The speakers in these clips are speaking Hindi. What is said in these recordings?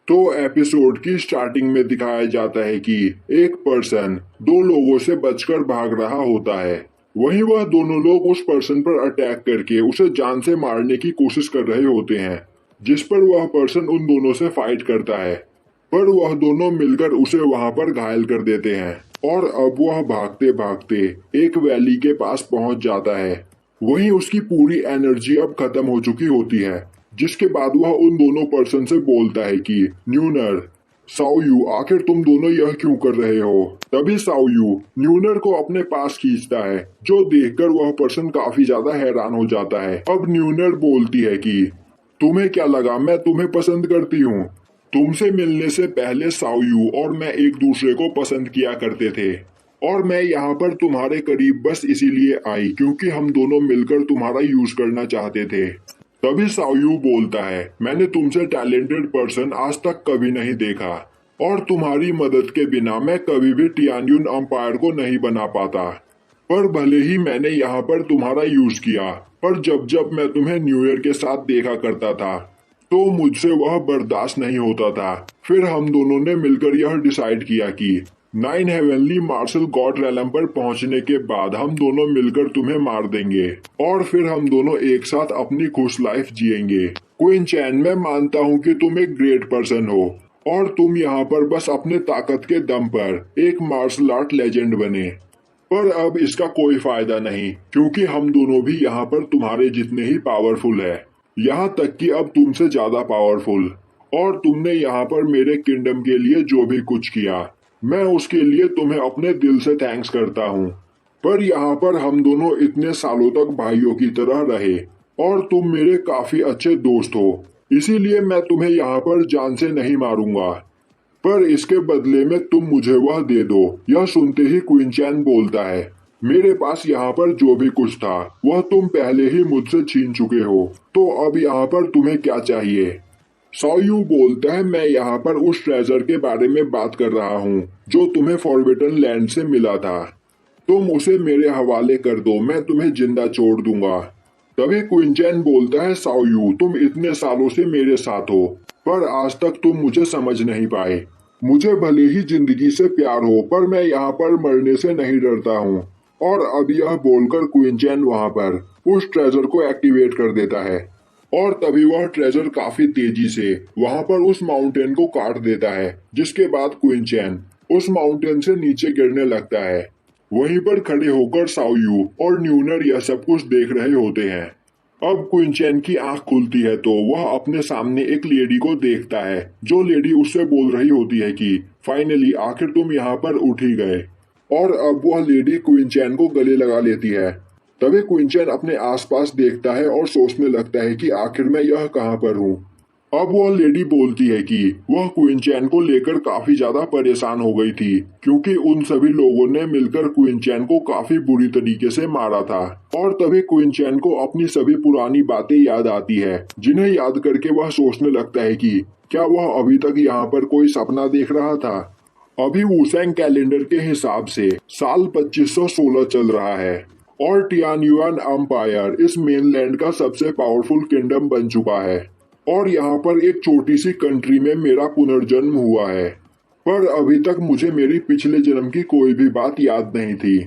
तो एपिसोड की स्टार्टिंग में दिखाया जाता है कि एक पर्सन दो लोगों से बचकर भाग रहा होता है। वहीं वह दोनों लोग उस पर्सन पर अटैक करके उसे जान से मारने की कोशिश कर रहे होते हैं, जिस पर वह पर्सन उन दोनों से फाइट करता है, पर वह दोनों मिलकर उसे वहां पर घायल कर देते हैं। और अब वह भागते भागते एक वैली के पास पहुंच जाता है। वहीं उसकी पूरी एनर्जी अब खत्म हो चुकी होती है, जिसके बाद वह उन दोनों पर्सन से बोलता है कि न्यूनर, साओयू, आखिर तुम दोनों यह क्यों कर रहे हो। तभी साओयू न्यूनर को अपने पास खींचता है, जो देखकर वह पर्सन काफी ज्यादा हैरान हो जाता है। अब न्यूनर बोलती है कि तुम्हें क्या लगा मैं तुम्हें पसंद करती हूँ। तुमसे मिलने से पहले साओयू और मैं एक दूसरे को पसंद किया करते थे, और मैं यहाँ पर तुम्हारे करीब बस इसीलिए आई क्योंकि हम दोनों मिलकर तुम्हारा यूज करना चाहते थे। तभी साओयू बोलता है, मैंने तुमसे टैलेंटेड पर्सन आज तक कभी नहीं देखा, और तुम्हारी मदद के बिना मैं कभी भी टियानयुन अंपायर को नहीं बना पाता। पर भले ही मैंने यहाँ पर तुम्हारा यूज किया, पर जब जब मैं तुम्हें न्यू ईयर के साथ देखा करता था तो मुझसे वह बर्दाश्त नहीं होता था। फिर हम दोनों ने मिलकर यह डिसाइड किया कि 9 हेवनली मार्शल गॉड रेलम पर पहुंचने के बाद हम दोनों मिलकर तुम्हें मार देंगे, और फिर हम दोनों एक साथ अपनी खुश लाइफ जिएंगे। क्वीन चैन, मैं मानता हूँ कि तुम एक ग्रेट पर्सन हो, और तुम यहाँ पर बस अपने ताकत के दम पर एक मार्शल आर्ट लेजेंड बने, पर अब इसका कोई फायदा नहीं क्योंकि हम दोनों भी यहाँ पर तुम्हारे जितने ही पावरफुल है, यहाँ तक कि अब तुमसे ज्यादा पावरफुल। और तुमने यहाँ पर मेरे किंगडम के लिए जो भी कुछ किया, मैं उसके लिए तुम्हें अपने दिल से थैंक्स करता हूँ। पर यहाँ पर हम दोनों इतने सालों तक भाइयों की तरह रहे, और तुम मेरे काफी अच्छे दोस्त हो, इसीलिए मैं तुम्हें यहाँ पर जान से नहीं मारूंगा, पर इसके बदले में तुम मुझे वह दे दो। यह सुनते ही क्वीन चैन बोलता है, मेरे पास यहाँ पर जो भी कुछ था वह तुम पहले ही मुझसे छीन चुके हो, तो अब यहाँ पर तुम्हें क्या चाहिए। साओयू बोलता है, मैं यहाँ पर उस ट्रेजर के बारे में बात कर रहा हूँ जो तुम्हें फॉरबिडन लैंड से मिला था। तुम उसे मेरे हवाले कर दो, मैं तुम्हें जिंदा छोड़ दूंगा। तभी क्वीन चैन बोलता है, साओयू, तुम इतने सालों से मेरे साथ हो, पर आज तक तुम मुझे समझ नहीं पाए। मुझे भले ही जिंदगी से प्यार हो, पर मैं यहाँ पर मरने से नहीं डरता हूँ। और अब यह बोलकर क्वीन चैन वहाँ पर उस ट्रेजर को एक्टिवेट कर देता है, और तभी वह ट्रेजर काफी तेजी से वहाँ पर उस माउंटेन को काट देता है, जिसके बाद क्वीन चैन उस माउंटेन से नीचे गिरने लगता है। वहीं पर खड़े होकर साओयू और न्यूनर यह सब कुछ देख रहे होते हैं। अब क्वीन चैन की आंख खुलती है तो वह अपने सामने एक लेडी को देखता है, जो लेडी उससे बोल रही होती है कि फाइनली आखिर तुम यहाँ पर उठ ही गए। और अब वह लेडी क्वीन चैन को गले लगा लेती है। तभी क्वीन चैन अपने आसपास देखता है और सोचने लगता है कि आखिर मैं यह कहाँ पर हूँ। अब वह लेडी बोलती है कि वह क्वीन चैन को लेकर काफी ज्यादा परेशान हो गई थी, क्योंकि उन सभी लोगों ने मिलकर क्वीन चैन को काफी बुरी तरीके से मारा था। और तभी क्वीन चैन को अपनी सभी पुरानी बातें याद आती है, जिन्हें याद करके वह सोचने लगता है कि क्या वह अभी तक यहाँ पर कोई सपना देख रहा था। अभी वुसेंग कैलेंडर के हिसाब से साल 2516 चल रहा है, और टियानयुन अंपायर इस मेनलैंड का सबसे पावरफुल किंगडम बन चुका है, और यहाँ पर एक छोटी सी कंट्री में मेरा पुनर्जन्म हुआ है। पर अभी तक मुझे मेरी पिछले जन्म की कोई भी बात याद नहीं थी।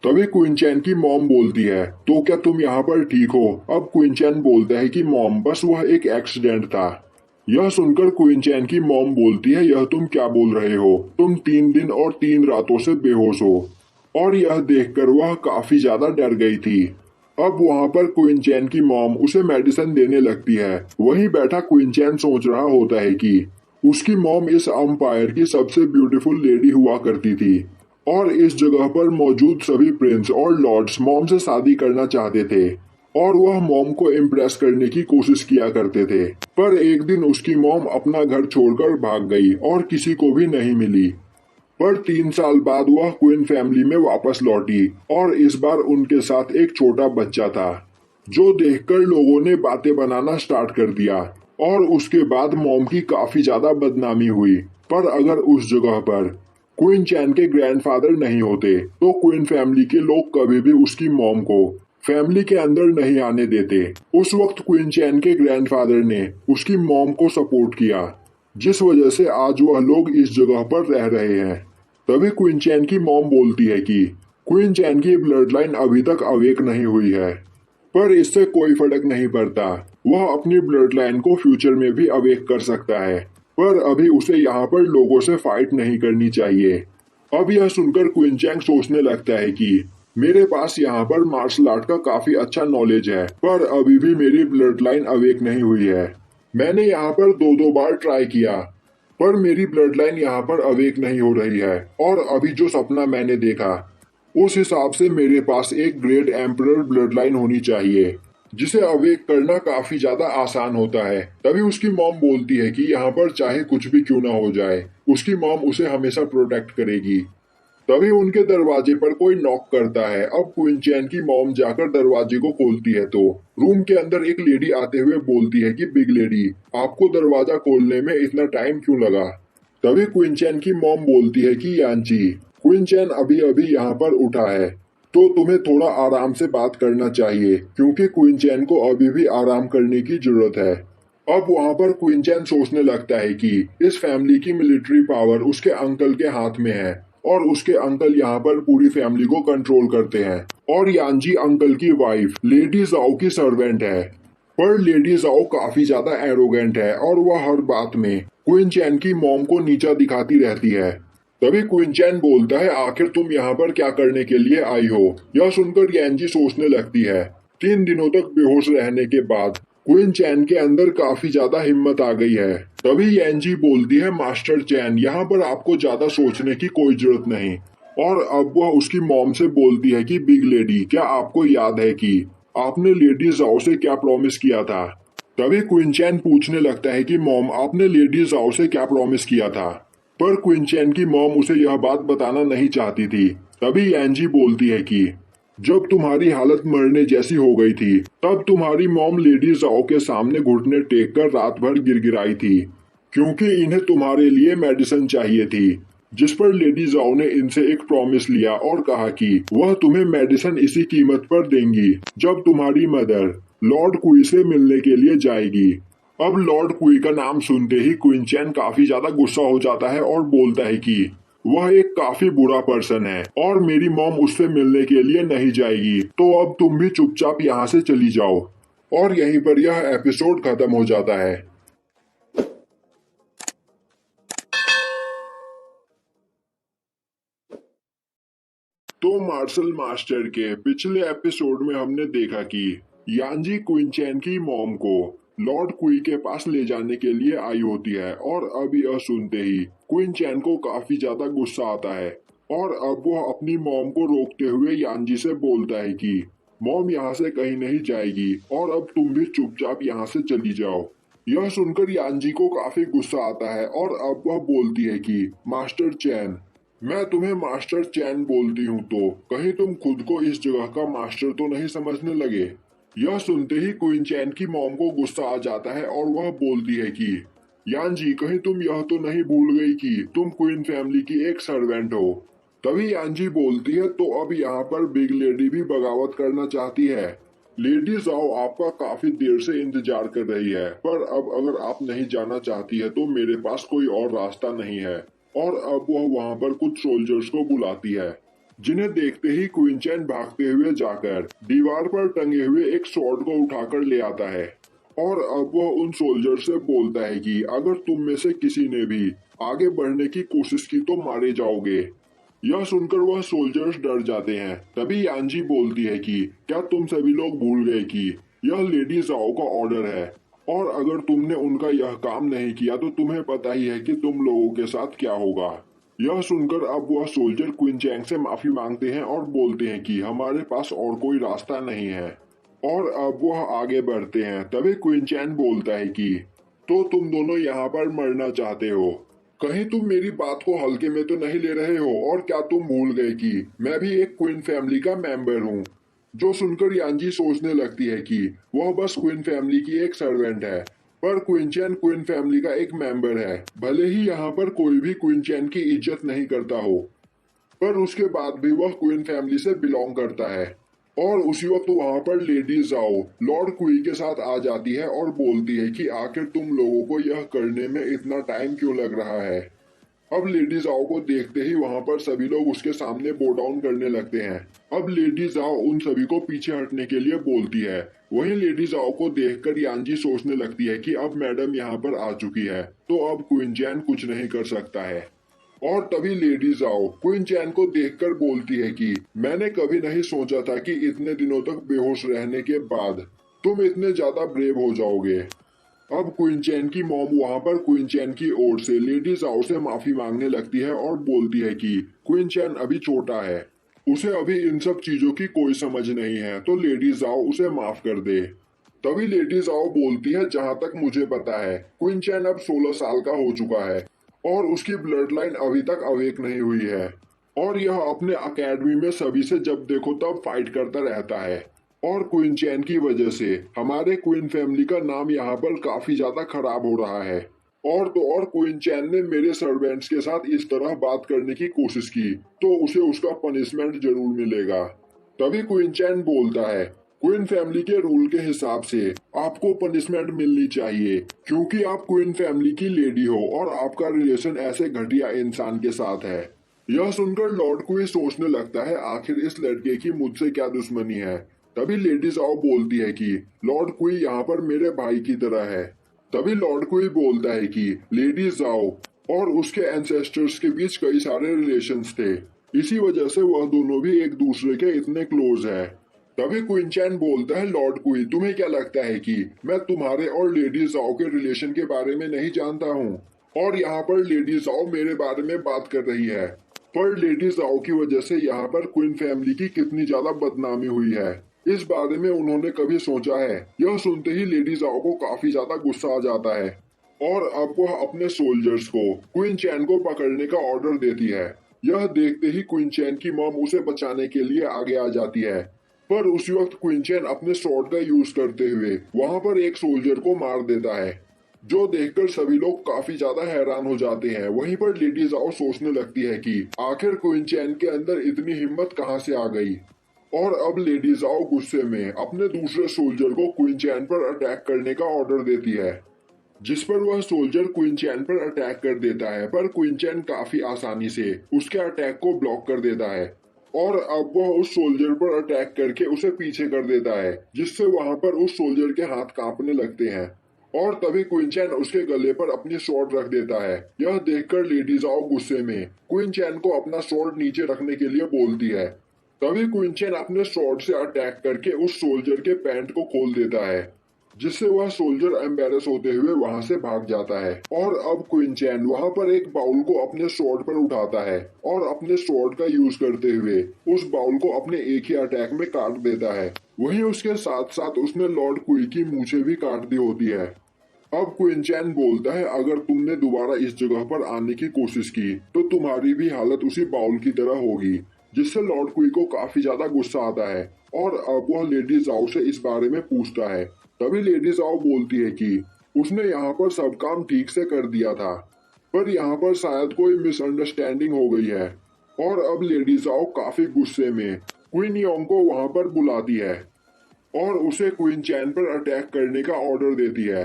तभी क्वीन चैन की मॉम बोलती है, तो क्या तुम यहाँ पर ठीक हो। अब क्वीन चैन बोलता है कि मॉम, बस वह एक एक्सीडेंट था। यह सुनकर क्वीन चैन की मॉम बोलती है, यह तुम क्या बोल रहे हो, तुम 3 दिन और 3 रातों से बेहोश हो। और यह देखकर वह काफी ज्यादा डर गई थी। अब वहाँ पर क्वीन चैन की मॉम उसे मेडिसिन देने लगती है। वहीं बैठा क्वीन चैन सोच रहा होता है कि उसकी मॉम इस अंपायर की सबसे ब्यूटीफुल लेडी हुआ करती थी, और इस जगह पर मौजूद सभी प्रिंस और लॉर्ड्स मॉम से शादी करना चाहते थे, और वह मॉम को इम्प्रेस करने की कोशिश किया करते थे। पर एक दिन उसकी मॉम अपना घर छोड़कर भाग गई और किसी को भी नहीं मिली। पर 3 साल बाद वह क्वीन फैमिली में वापस लौटी, और इस बार उनके साथ एक छोटा बच्चा था, जो देखकर लोगों ने बातें बनाना स्टार्ट कर दिया। और उसके बाद मॉम की काफी ज्यादा बदनामी हुई। पर अगर उस जगह पर क्वीन चैन के ग्रैंडफादर नहीं होते तो क्वीन फैमिली के लोग कभी भी उसकी मॉम को फैमिली के अंदर नहीं आने देते। उस वक्त क्वीन चैन के ग्रैंडफादर ने उसकी मॉम को सपोर्ट किया, जिस वजह से आज वह लोग इस जगह पर रह रहे हैं। तभी क्वीन चैन की मॉम बोलती है कि क्वीन चैन की ब्लड लाइन अभी तक अवेक नहीं हुई है, पर इससे कोई फर्क नहीं पड़ता। वह अपनी ब्लड लाइन को फ्यूचर में भी अवेक कर सकता है, पर अभी उसे यहाँ पर लोगों से फाइट नहीं करनी चाहिए। अब यह सुनकर क्वीन चैंग सोचने लगता है कि मेरे पास यहाँ पर मार्शल आर्ट का काफी अच्छा नॉलेज है, पर अभी भी मेरी ब्लड लाइन अवेक नहीं हुई है। मैंने यहाँ पर दो दो बार ट्राई किया, पर मेरी ब्लड लाइन यहाँ पर अवेक नहीं हो रही है। और अभी जो सपना मैंने देखा, उस हिसाब से मेरे पास एक ग्रेट एम्परर ब्लड लाइन होनी चाहिए, जिसे अवेक करना काफी ज्यादा आसान होता है। तभी उसकी मॉम बोलती है कि यहाँ पर चाहे कुछ भी क्यों ना हो जाए, उसकी मॉम उसे हमेशा प्रोटेक्ट करेगी। तभी उनके दरवाजे पर कोई नॉक करता है। अब क्वीन चैन की मॉम जाकर दरवाजे को खोलती है तो रूम के अंदर एक लेडी आते हुए बोलती है कि बिग लेडी, आपको दरवाजा खोलने में इतना टाइम क्यों लगा। तभी क्वीन चैन की मॉम बोलती है कि यांची, क्वीन चैन अभी अभी यहाँ पर उठा है, तो तुम्हें थोड़ा आराम से बात करना चाहिए, क्योंकि क्वीन चैन को अभी भी आराम करने की जरूरत है। अब वहाँ पर क्वीन चैन सोचने लगता है कि इस फैमिली की मिलिट्री पावर उसके अंकल के हाथ में है, और उसके अंकल यहाँ पर पूरी फैमिली को कंट्रोल करते हैं। और यांजी अंकल की वाइफ लेडी जाओ की सर्वेंट है, पर लेडी जाओ काफी ज्यादा एरोगेंट है और वह हर बात में क्वीन चैन की मॉम को नीचा दिखाती रहती है। तभी क्वीन चैन बोलता है, आखिर तुम यहाँ पर क्या करने के लिए आई हो। यह सुनकर यांजी सोचने लगती है। 3 दिनों तक बेहोश रहने के बाद क्वीन चैन के अंदर काफी ज्यादा हिम्मत आ गई है। तभी यांजी बोलती है, मास्टर चैन, यहाँ पर आपको ज्यादा सोचने की कोई जरूरत नहीं। और अब वह उसकी मॉम से बोलती है कि बिग लेडी, क्या आपको याद है कि आपने लेडी जाओ से क्या प्रॉमिस किया था। तभी क्वीन चैन पूछने लगता है कि मॉम, आपने लेडी जाओ से क्या प्रॉमिस किया था। पर क्वीन चैन की मॉम उसे यह बात बताना नहीं चाहती थी। तभी यांजी बोलती है कि जब तुम्हारी हालत मरने जैसी हो गई थी, तब तुम्हारी मॉम लेडी जाओ के सामने घुटने टेक कर रात भर गिड़गिड़ाई थी, क्योंकि इन्हें तुम्हारे लिए मेडिसिन चाहिए थी। जिस पर लेडी जाओ ने इनसे एक प्रॉमिस लिया और कहा कि वह तुम्हें मेडिसिन इसी कीमत पर देंगी जब तुम्हारी मदर लॉर्ड कुई से मिलने के लिए जाएगी। अब लॉर्ड कुई का नाम सुनते ही क्वीन चैन काफी ज्यादा गुस्सा हो जाता है और बोलता है कि वह एक काफी बुरा पर्सन है और मेरी मॉम उससे मिलने के लिए नहीं जाएगी, तो अब तुम भी चुपचाप यहाँ से चली जाओ। और यहीं पर यह एपिसोड खत्म हो जाता है। तो मार्शल मास्टर के पिछले एपिसोड में हमने देखा कि यांजी क्वीन चैन की मॉम को लॉर्ड कुई के पास ले जाने के लिए आई होती है, और अब यह सुनते ही क्वीन चैन को काफी ज्यादा गुस्सा आता है। और अब वह अपनी मॉम को रोकते हुए यांजी से बोलता है कि मॉम यहाँ से कहीं नहीं जाएगी और अब तुम भी चुपचाप यहाँ से चली जाओ। यह सुनकर यांजी को काफी गुस्सा आता है और अब वह बोलती है कि मास्टर चैन, मैं तुम्हें मास्टर चैन बोलती हूँ, तो कहीं तुम खुद को इस जगह का मास्टर तो नहीं समझने लगे। यह सुनते ही क्वीन चैन की मॉम को गुस्सा आ जाता है और वह बोलती है कि यांजी, कहीं तुम यह तो नहीं भूल गई कि तुम क्वीन फैमिली की एक सर्वेंट हो। तभी यांजी बोलती है, तो अब यहाँ पर बिग लेडी भी बगावत करना चाहती है। लेडी जाओ आपका काफी देर से इंतजार कर रही है, पर अब अगर आप नहीं जाना चाहती है तो मेरे पास कोई और रास्ता नहीं है। और अब वह वहाँ पर कुछ सोल्जर्स को बुलाती है, जिन्हें देखते ही क्वीन चैन भागते हुए जाकर दीवार पर टंगे हुए एक स्वॉर्ड को उठाकर ले आता है। और अब वह उन सोल्जर से बोलता है कि अगर तुम में से किसी ने भी आगे बढ़ने की कोशिश की तो मारे जाओगे। यह सुनकर वह सोल्जर्स डर जाते हैं। तभी यांजी बोलती है कि क्या तुम सभी लोग भूल गए कि यह लेडी जाओ का ऑर्डर है, और अगर तुमने उनका यह काम नहीं किया तो तुम्हें पता ही है कि तुम लोगों के साथ क्या होगा। यह सुनकर अब वह सोल्जर क्वीन चैंग से माफी मांगते हैं और बोलते हैं कि हमारे पास और कोई रास्ता नहीं है। और अब वह आगे बढ़ते हैं। तभी क्वीन चैन बोलता है कि तो तुम दोनों यहाँ पर मरना चाहते हो, कहीं तुम मेरी बात को हल्के में तो नहीं ले रहे हो। और क्या तुम भूल गए कि मैं भी एक क्वीन फैमिली का मेंबर हूँ। जो सुनकर यांजी सोचने लगती है कि वह बस क्वीन फैमिली की एक सर्वेंट है, पर क्वीन चैन क्वीन फैमिली का एक मेंबर है। भले ही यहाँ पर कोई भी क्वीन चैन की इज्जत नहीं करता हो, पर उसके बाद भी वह क्वीन फैमिली से बिलोंग करता है। और उसी वक्त वहां पर लेडी जाओ लॉर्ड क्वी के साथ आ जाती है और बोलती है कि आखिर तुम लोगों को यह करने में इतना टाइम क्यों लग रहा है। अब लेडी जाओ को देखते ही वहां पर सभी लोग उसके सामने बो डाउन करने लगते हैं। अब लेडी जाओ उन सभी को पीछे हटने के लिए बोलती है। वहीं लेडी जाओ को देखकर यांजी सोचने लगती है कि अब मैडम यहाँ पर आ चुकी है तो अब क्वीन चैन कुछ नहीं कर सकता है। और तभी लेडी जाओ क्वीन चैन को देखकर बोलती है कि मैंने कभी नहीं सोचा था कि इतने दिनों तक बेहोश रहने के बाद तुम इतने ज्यादा ब्रेव हो जाओगे। अब क्वीन चैन की मॉम वहां पर क्वीन चैन की ओर से लेडी जाओ से माफी मांगने लगती है और बोलती है कि क्वीन चैन अभी छोटा है, उसे अभी इन सब चीजों की कोई समझ नहीं है, तो लेडी जाओ उसे माफ कर दे। तभी लेडी जाओ बोलती है जहां तक मुझे पता है क्वीन चैन अब 16 साल का हो चुका है और उसकी ब्लड लाइन अभी तक अवेक नहीं हुई है और यह अपने अकेडमी में सभी से जब देखो तब फाइट करता रहता है। और क्वीन चैन की वजह से हमारे क्वीन फैमिली का नाम यहाँ पर काफी ज्यादा खराब हो रहा है। और तो और क्वीन चैन ने मेरे सर्वेंट्स के साथ इस तरह बात करने की कोशिश की तो उसे उसका पनिशमेंट जरूर मिलेगा। तभी क्वीन चैन बोलता है क्वीन फैमिली के रूल के हिसाब से आपको पनिशमेंट मिलनी चाहिए क्योंकि आप क्वीन फैमिली की लेडी हो और आपका रिलेशन ऐसे घटिया इंसान के साथ है। यह सुनकर लॉर्ड क्वी सोचने लगता है आखिर इस लड़के की मुझसे क्या दुश्मनी है। तभी लेडी जाओ बोलती है कि लॉर्ड क्वी यहाँ पर मेरे भाई की तरह है। तभी लॉर्ड क्वी बोलता है कि लेडी जाओ और उसके एंसेस्टर्स के बीच कई सारे रिलेशंस थे, इसी वजह से वह दोनों भी एक दूसरे के इतने क्लोज है। तभी क्वीन चैन बोलता है लॉर्ड क्वी तुम्हें क्या लगता है कि मैं तुम्हारे और लेडी जाओ के रिलेशन के बारे में नहीं जानता हूँ और यहाँ पर लेडी जाओ मेरे बारे में बात कर रही है, पर लेडी जाओ की वजह से यहाँ पर क्वीन फैमिली की कितनी ज्यादा बदनामी हुई है इस बारे में उन्होंने कभी सोचा है। यह सुनते ही लेडी जाओ को काफी ज्यादा गुस्सा आ जाता है और अब वह अपने सोल्जर्स को क्वीन चैन को पकड़ने का ऑर्डर देती है। यह देखते ही क्वीन चैन की मॉम उसे बचाने के लिए आगे आ जाती है, पर उसी वक्त क्वीन चैन अपने स्वॉर्ड का यूज करते हुए वहां पर एक सोल्जर को मार देता है, जो देखकर सभी लोग काफी ज्यादा हैरान हो जाते हैं। वहीं पर लेडी जाओ सोचने लगती है कि आखिर क्वीन चैन के अंदर इतनी हिम्मत कहां से आ गई। और अब लेडी जाओ गुस्से में अपने दूसरे सोल्जर को क्वीन चैन पर अटैक करने का ऑर्डर देती है, जिस पर वह सोल्जर क्वीन चैन पर अटैक कर देता है, पर क्वीन चैन काफी आसानी से उसके अटैक को ब्लॉक कर देता है और अब वह उस सोल्जर पर अटैक करके उसे पीछे कर देता है, जिससे वहां पर उस सोल्जर के हाथ कांपने लगते हैं। और तभी क्वीन चैन उसके गले पर अपनी स्वॉर्ड रख देता है। यह देखकर लेडी जाओ गुस्से में क्वीन चैन को अपना स्वॉर्ड नीचे रखने के लिए बोलती है। तभी क्वीन चैन अपने स्वॉर्ड से अटैक करके उस सोल्जर के पैंट को खोल देता है, जिससे वह सोल्जर एम्बेरस होते हुए वहां से भाग जाता है। और अब क्वीन चैन वहां पर एक बाउल को अपने स्वॉर्ड पर उठाता है और अपने स्वॉर्ड का यूज करते हुए उस बाउल को अपने एक ही अटैक में काट देता है। वहीं उसके साथ साथ उसने लॉर्ड क्वी की मूछें भी काट दी होती है। अब क्वीन चैन बोलता है अगर तुमने दोबारा इस जगह पर आने की कोशिश की तो तुम्हारी भी हालत उसी बाउल की तरह होगी, जिससे लॉर्ड क्वी को काफी ज्यादा गुस्सा आता है और अब वह लेडी जाओ से इस बारे में पूछता है। तभी लेडी जाओ बोलती है कि उसने यहाँ पर सब काम ठीक से कर दिया था, पर यहाँ पर शायद कोई मिसअंडरस्टैंडिंग हो गई है। और अब लेडी जाओ काफी गुस्से में क्वीन योंग को वहां पर बुलाती है और उसे क्वीन चैन पर अटैक करने का ऑर्डर देती है।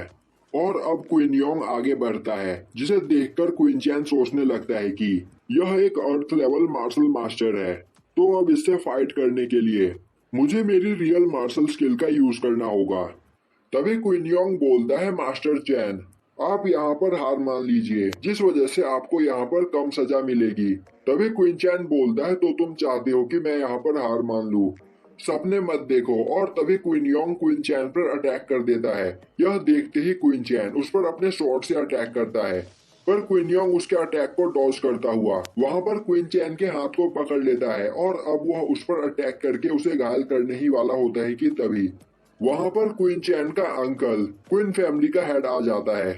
और अब क्वीन योंग आगे बढ़ता है, जिसे देखकर क्वीन चैन सोचने लगता है कि यह एक अर्थ लेवल मार्शल मास्टर है, तो अब इससे फाइट करने के लिए मुझे मेरी रियल मार्शल स्किल का यूज करना होगा। तभी क्वीन योंग बोलता है मास्टर चैन आप यहाँ पर हार मान लीजिए, जिस वजह से आपको यहाँ पर कम सजा मिलेगी। तभी क्वीन चैन बोलता है तो तुम चाहते हो कि मैं यहाँ पर हार मान लूं, सपने मत देखो। और तभी क्वीन योंग क्वीन चैन पर अटैक कर देता है। यह देखते ही क्वीन चैन उस पर अपने स्वॉर्ड से अटैक करता है, पर क्वीन योंग उसके अटैक को डॉज करता हुआ वहां पर क्वीन चैन के हाथ को पकड़ लेता है और अब वह उस पर अटैक करके उसे घायल करने ही वाला होता है कि तभी वहां पर क्वीन चैन का अंकल क्वीन फैमिली का हेड आ जाता है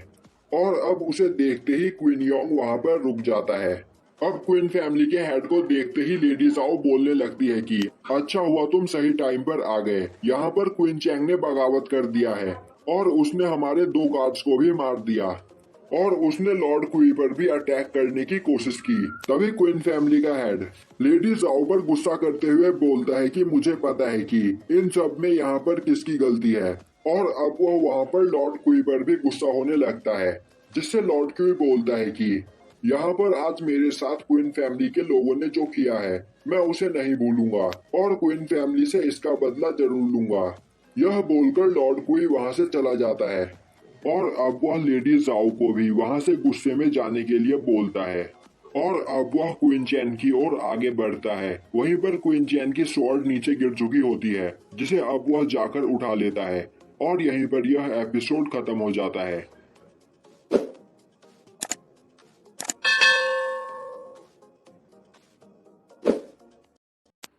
और अब उसे देखते ही क्वीन योंग वहां पर रुक जाता है। अब क्वीन फैमिली के हेड को देखते ही लेडी जाओ बोलने लगती है कि अच्छा हुआ तुम सही टाइम पर आ गए, यहाँ पर क्वीन चैंग ने बगावत कर दिया है और उसने हमारे 2 गार्ड्स को भी मार दिया। और उसने लॉर्ड क्वी पर भी अटैक करने की कोशिश की। तभी क्वीन फैमिली का हेड लेडी जाओ पर गुस्सा करते हुए बोलता है कि मुझे पता है कि इन सब में यहाँ पर किसकी गलती है। और अब वह वहाँ पर लॉर्ड क्वी पर भी गुस्सा होने लगता है, जिससे लॉर्ड क्वी बोलता है कि यहाँ पर आज मेरे साथ क्वीन फैमिली के लोगों ने जो किया है मैं उसे नहीं भूलूंगा और क्वीन फैमिली से इसका बदला जरूर लूंगा। यह बोलकर लॉर्ड क्वी वहाँ से चला जाता है और अब वह लेडी जाओ को भी वहां से गुस्से में जाने के लिए बोलता है और अब वह क्वीन चैन की ओर आगे बढ़ता है। वहीं पर क्वीन चैन की स्वॉर्ड नीचे गिर चुकी होती है, जिसे अब वह जाकर उठा लेता है और यहीं पर यह एपिसोड खत्म हो जाता है।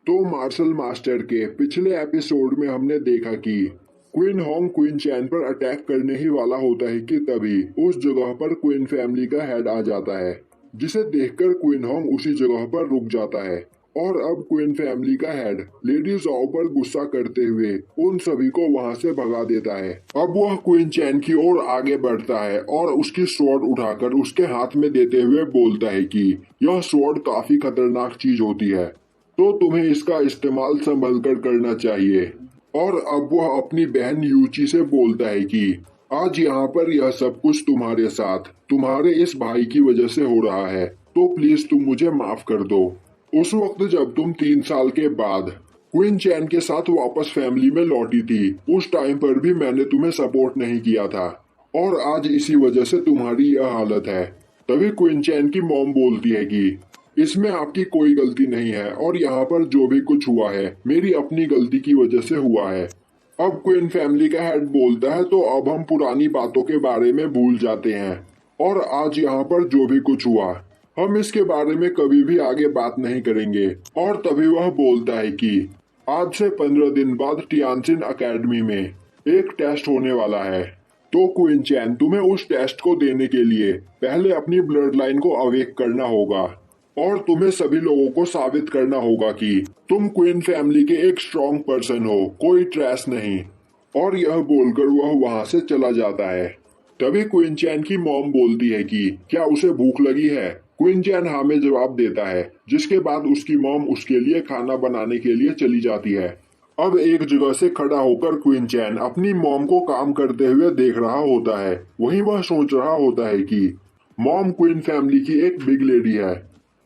तो मार्शल मास्टर के पिछले एपिसोड में हमने देखा कि क्वीन होंग क्वीन चैन पर अटैक करने ही वाला होता है कि तभी उस जगह पर क्वीन फैमिली का हेड आ जाता है, जिसे देखकर क्वीन होंग उसी जगह पर रुक जाता है। और अब क्वीन फैमिली का हेड लेडी जाओ पर गुस्सा करते हुए उन सभी को वहां से भगा देता है। अब वह क्वीन चैन की ओर आगे बढ़ता है और उसकी स्वॉर्ड उठाकर उसके हाथ में देते हुए बोलता है कि यह स्वॉर्ड काफी खतरनाक चीज होती है, तो तुम्हें इसका इस्तेमाल संभल कर करना चाहिए। और अब वह अपनी बहन यूची से बोलता है कि आज यहाँ पर यह सब कुछ तुम्हारे साथ तुम्हारे इस भाई की वजह से हो रहा है, तो प्लीज तुम मुझे माफ कर दो। उस वक्त जब तुम 3 साल के बाद क्वीन चैन के साथ वापस फैमिली में लौटी थी, उस टाइम पर भी मैंने तुम्हें सपोर्ट नहीं किया था और आज इसी वजह से तुम्हारी यह हालत है। तभी क्वीन चैन की मॉम बोलती है कि इसमें आपकी कोई गलती नहीं है और यहाँ पर जो भी कुछ हुआ है मेरी अपनी गलती की वजह से हुआ है। अब क्वीन फैमिली का हेड बोलता है तो अब हम पुरानी बातों के बारे में भूल जाते हैं और आज यहाँ पर जो भी कुछ हुआ हम इसके बारे में कभी भी आगे बात नहीं करेंगे। और तभी वह बोलता है कि आज से 15 दिन बाद टियानजिन अकेडमी में एक टेस्ट होने वाला है, तो क्वीन चैन तुम्हें उस टेस्ट को देने के लिए पहले अपनी ब्लड लाइन को अवेक करना होगा और तुम्हें सभी लोगों को साबित करना होगा कि तुम क्वीन फैमिली के एक स्ट्रॉन्ग पर्सन हो, कोई ट्रैश नहीं। और यह बोलकर वह वहां से चला जाता है। तभी क्वीन चैन की मॉम बोलती है कि क्या उसे भूख लगी है। क्वीन चैन हाँ में जवाब देता है, जिसके बाद उसकी मॉम उसके लिए खाना बनाने के लिए चली जाती है। अब एक जगह से खड़ा होकर क्वीन चैन अपनी मॉम को काम करते हुए देख रहा होता है। वहीं वह सोच रहा होता है कि मॉम क्वीन फैमिली की एक बिग लेडी है,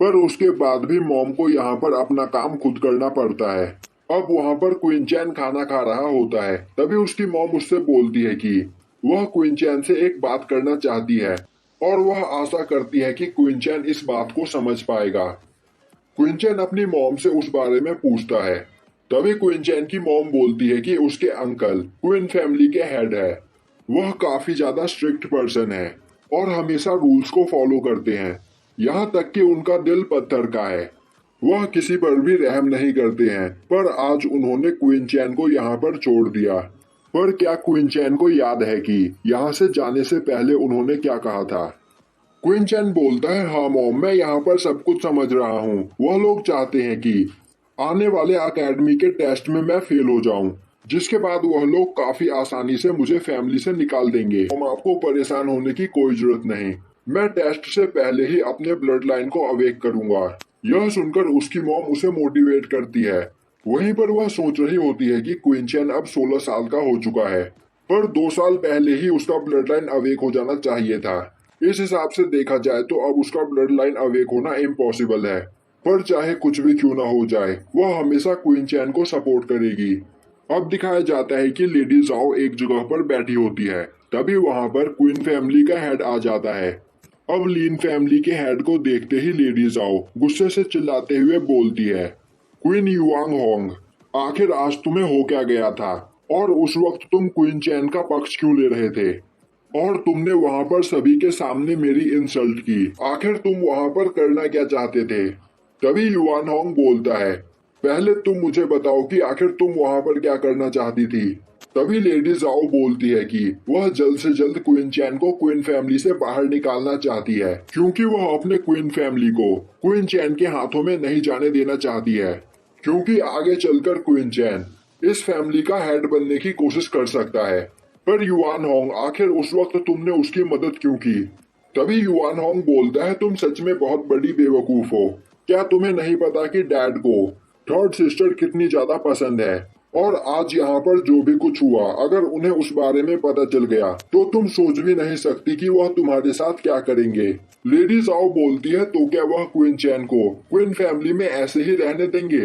पर उसके बाद भी मॉम को यहाँ पर अपना काम खुद करना पड़ता है। अब वहाँ पर क्वीन चैन खाना खा रहा होता है। तभी उसकी मॉम उससे बोलती है कि वह क्वीन चैन से एक बात करना चाहती है और वह आशा करती है कि क्वीन चैन इस बात को समझ पाएगा। क्वीन चैन अपनी मॉम से उस बारे में पूछता है। तभी क्वीन चैन की मॉम बोलती है कि उसके अंकल क्वीन फैमिली के हेड है, वह काफी ज्यादा स्ट्रिक्ट पर्सन है और हमेशा रूल्स को फॉलो करते हैं, यहाँ तक कि उनका दिल पत्थर का है, वह किसी पर भी रहम नहीं करते हैं। पर आज उन्होंने क्वीन चैन को यहाँ पर छोड़ दिया। पर क्या क्वीन चैन को याद है कि यहाँ से जाने से पहले उन्होंने क्या कहा था। क्वीन चैन बोलता है हाँ मॉम, मैं यहाँ पर सब कुछ समझ रहा हूँ। वह लोग चाहते हैं कि आने वाले अकेडमी के टेस्ट में मैं फेल हो जाऊं, जिसके बाद वह लोग काफी आसानी से मुझे फैमिली से निकाल देंगे। हम आपको परेशान होने की कोई जरूरत नहीं, मैं टेस्ट से पहले ही अपने ब्लड लाइन को अवेक करूंगा। यह सुनकर उसकी मॉम उसे मोटिवेट करती है। वहीं पर वह सोच रही होती है कि क्वीन चैन अब 16 साल का हो चुका है, पर 2 साल पहले ही उसका ब्लड लाइन अवेक हो जाना चाहिए था। इस हिसाब से देखा जाए तो अब उसका ब्लड लाइन अवेक होना इम्पॉसिबल है। पर चाहे कुछ भी क्यों ना हो जाए, वह हमेशा क्वीन चैन को सपोर्ट करेगी। अब दिखाया जाता है कि लेडी जाओ एक जगह पर बैठी होती है। तभी वहां पर क्वीन फैमिली का हेड आ जाता है। अब लीन फैमिली के हेड को देखते ही लेडी जाओ गुस्से से चिल्लाते हुए बोलती है, क्वीन युआंग होंग, आखिर आज तुम्हें हो क्या गया था और उस वक्त तुम क्वीन चैन का पक्ष क्यों ले रहे थे और तुमने वहां पर सभी के सामने मेरी इंसल्ट की। आखिर तुम वहां पर करना क्या चाहते थे। तभी युआन होंग बोलता है, पहले तुम मुझे बताओ कि आखिर तुम वहां पर क्या करना चाहती थी। तभी लेडी जाओ बोलती है कि वह जल्द से जल्द क्वीन चैन को क्वीन फैमिली से बाहर निकालना चाहती है, क्योंकि वह अपने क्वीन फैमिली को क्वीन चैन के हाथों में नहीं जाने देना चाहती है, क्योंकि आगे चलकर क्वीन चैन इस फैमिली का हेड बनने की कोशिश कर सकता है। पर युआन होंग, आखिर उस वक्त तुमने उसकी मदद क्यों की। तभी युआन होंग बोलता है, तुम सच में बहुत बड़ी बेवकूफ हो। क्या तुम्हें नहीं पता कि डैड को थर्ड सिस्टर कितनी ज्यादा पसंद है? और आज यहाँ पर जो भी कुछ हुआ, अगर उन्हें उस बारे में पता चल गया तो तुम सोच भी नहीं सकती कि वह तुम्हारे साथ क्या करेंगे। लेडी जाओ बोलती है, तो क्या वह क्वीन चैन को क्वीन फैमिली में ऐसे ही रहने देंगे?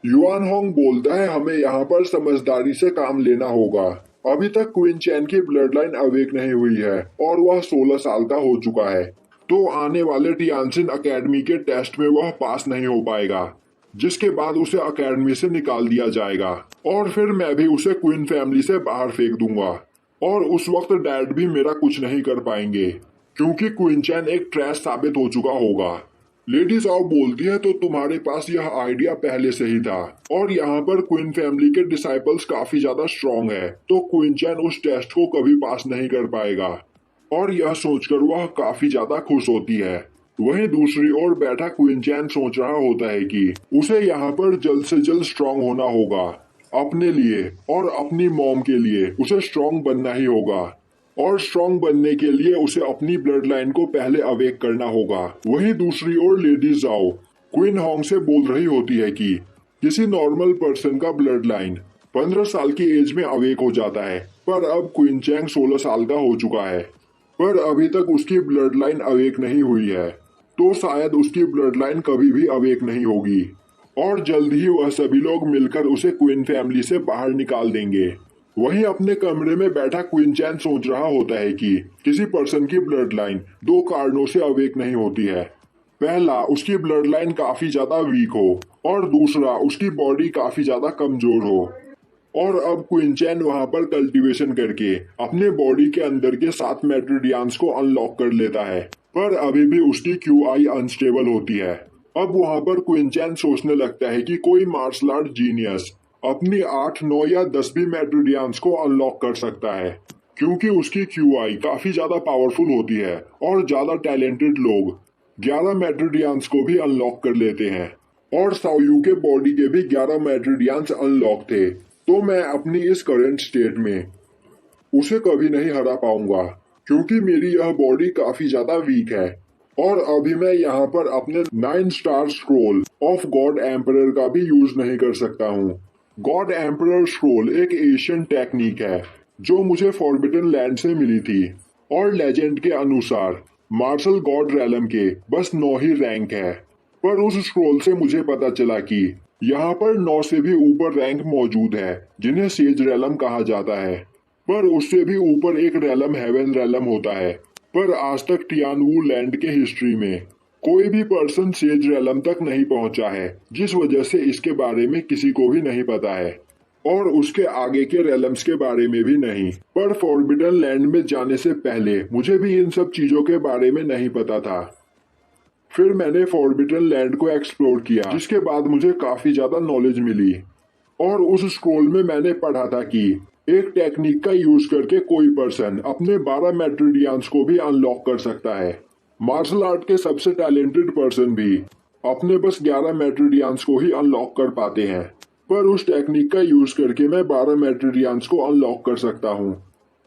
युआन होंग बोलता है, हमें यहाँ पर समझदारी से काम लेना होगा। अभी तक क्वीन चैन की ब्लड लाइन अवेक नहीं हुई है और वह 16 साल का हो चुका है, तो आने वाले टियानसिन अकेडमी के टेस्ट में वह पास नहीं हो पाएगा, जिसके बाद उसे अकेडमी से निकाल दिया जाएगा और फिर मैं भी उसे क्वीन फैमिली से बाहर फेंक दूंगा। और उस वक्त डैड भी मेरा कुछ नहीं कर पाएंगे, क्योंकि क्वीन चैन एक ट्रैश साबित हो चुका होगा। लेडी साओ बोलती है, तो तुम्हारे पास यह आइडिया पहले से ही था और यहाँ पर क्वीन फैमिली के डिसाइपल्स काफी ज्यादा स्ट्रॉन्ग है, तो क्वीन चैन उस टेस्ट को कभी पास नहीं कर पाएगा। और यह सोचकर वह काफी ज्यादा खुश होती है। वहीं दूसरी ओर बैठा क्वीन चैन सोच रहा होता है कि उसे यहाँ पर जल्द से जल्द स्ट्रॉन्ग होना होगा। अपने लिए और अपनी मॉम के लिए उसे स्ट्रॉन्ग बनना ही होगा, और स्ट्रॉन्ग बनने के लिए उसे अपनी ब्लड लाइन को पहले अवेक करना होगा। वहीं दूसरी ओर लेडी जाओ क्वीन होंग से बोल रही होती है कि किसी नॉर्मल पर्सन का ब्लड लाइन 15 साल की एज में अवेक हो जाता है, पर अब क्वीन चैंग 16 साल का हो चुका है, पर अभी तक उसकी ब्लड लाइन अवेक नहीं हुई है, तो शायद उसकी ब्लड लाइन कभी भी अवेक नहीं होगी और जल्द ही वह सभी लोग मिलकर उसे क्वीन फैमिली से बाहर निकाल देंगे। वहीं अपने कमरे में बैठा क्वीन चैन सोच रहा होता है कि किसी पर्सन की ब्लड लाइन दो कारणों से अवेक नहीं होती है। पहला, उसकी ब्लड लाइन काफी ज्यादा वीक हो, और दूसरा, उसकी बॉडी काफी ज्यादा कमजोर हो। और अब क्वीन चैन वहां पर कल्टीवेशन करके अपने बॉडी के अंदर के 7 मेट्रोडियंस को अनलॉक कर लेता है, पर अभी भी उसकी क्यूआई अनस्टेबल होती है। अब वहां पर क्वीन चैन सोचने लगता है कि कोई मार्शल आर्ट जीनियस अपनी 8, 9 या 10 भी मेट्रोडियंस को अनलॉक कर सकता है, क्योंकि उसकी क्यूआई काफी ज्यादा पावरफुल होती है और ज्यादा टैलेंटेड लोग 11 मेट्रोडियंस को भी अनलॉक कर लेते हैं। और साओयू के बॉडी के भी 11 मेट्रोडियंस अनलॉक थे, तो मैं अपनी इस करंट स्टेट में उसे कभी नहीं हरा पाऊंगा, क्योंकि मेरी यह बॉडी काफी ज्यादा वीक है। और अभी मैं यहाँ पर अपने 9 star scroll of God emperor का भी यूज नहीं कर सकता हूँ। गॉड एम्परर स्क्रोल एक एशियन टेक्निक है जो मुझे फॉरबिडन लैंड से मिली थी, और लेजेंड के अनुसार मार्शल गॉड रैलम के बस 9 ही रैंक है। पर उस स्क्रोल से मुझे पता चला कि यहाँ पर 9 से भी ऊपर रैंक मौजूद है, जिन्हें सेज रैलम कहा जाता है। पर उससे भी ऊपर एक रैलम हेवन रैलम होता है, पर आज तक टियानवू लैंड के हिस्ट्री में कोई भी पर्सन सेज रैलम तक नहीं पहुंचा है, जिस वजह से इसके बारे में किसी को भी नहीं पता है, और उसके आगे के रैलम्स के बारे में भी नहीं। पर फॉरबिडन लैंड में जाने से पहले मुझे भी इन सब चीजों के बारे में नहीं पता था। फिर मैंने फॉरबिडन लैंड को एक्सप्लोर किया, जिसके बाद मुझे काफी ज्यादा नॉलेज मिली, और उस स्क्रोल में मैंने पढ़ा था कि एक टेक्निक का यूज करके कोई पर्सन अपने 12 मेट्रोडियंस को भी अनलॉक कर सकता है। मार्शल आर्ट के सबसे टैलेंटेड पर्सन भी अपने बस 11 मेट्रोडियंस को ही अनलॉक कर पाते हैं, पर उस टेक्निक का यूज करके मैं 12 मेट्रोडियंस को अनलॉक कर सकता हूँ।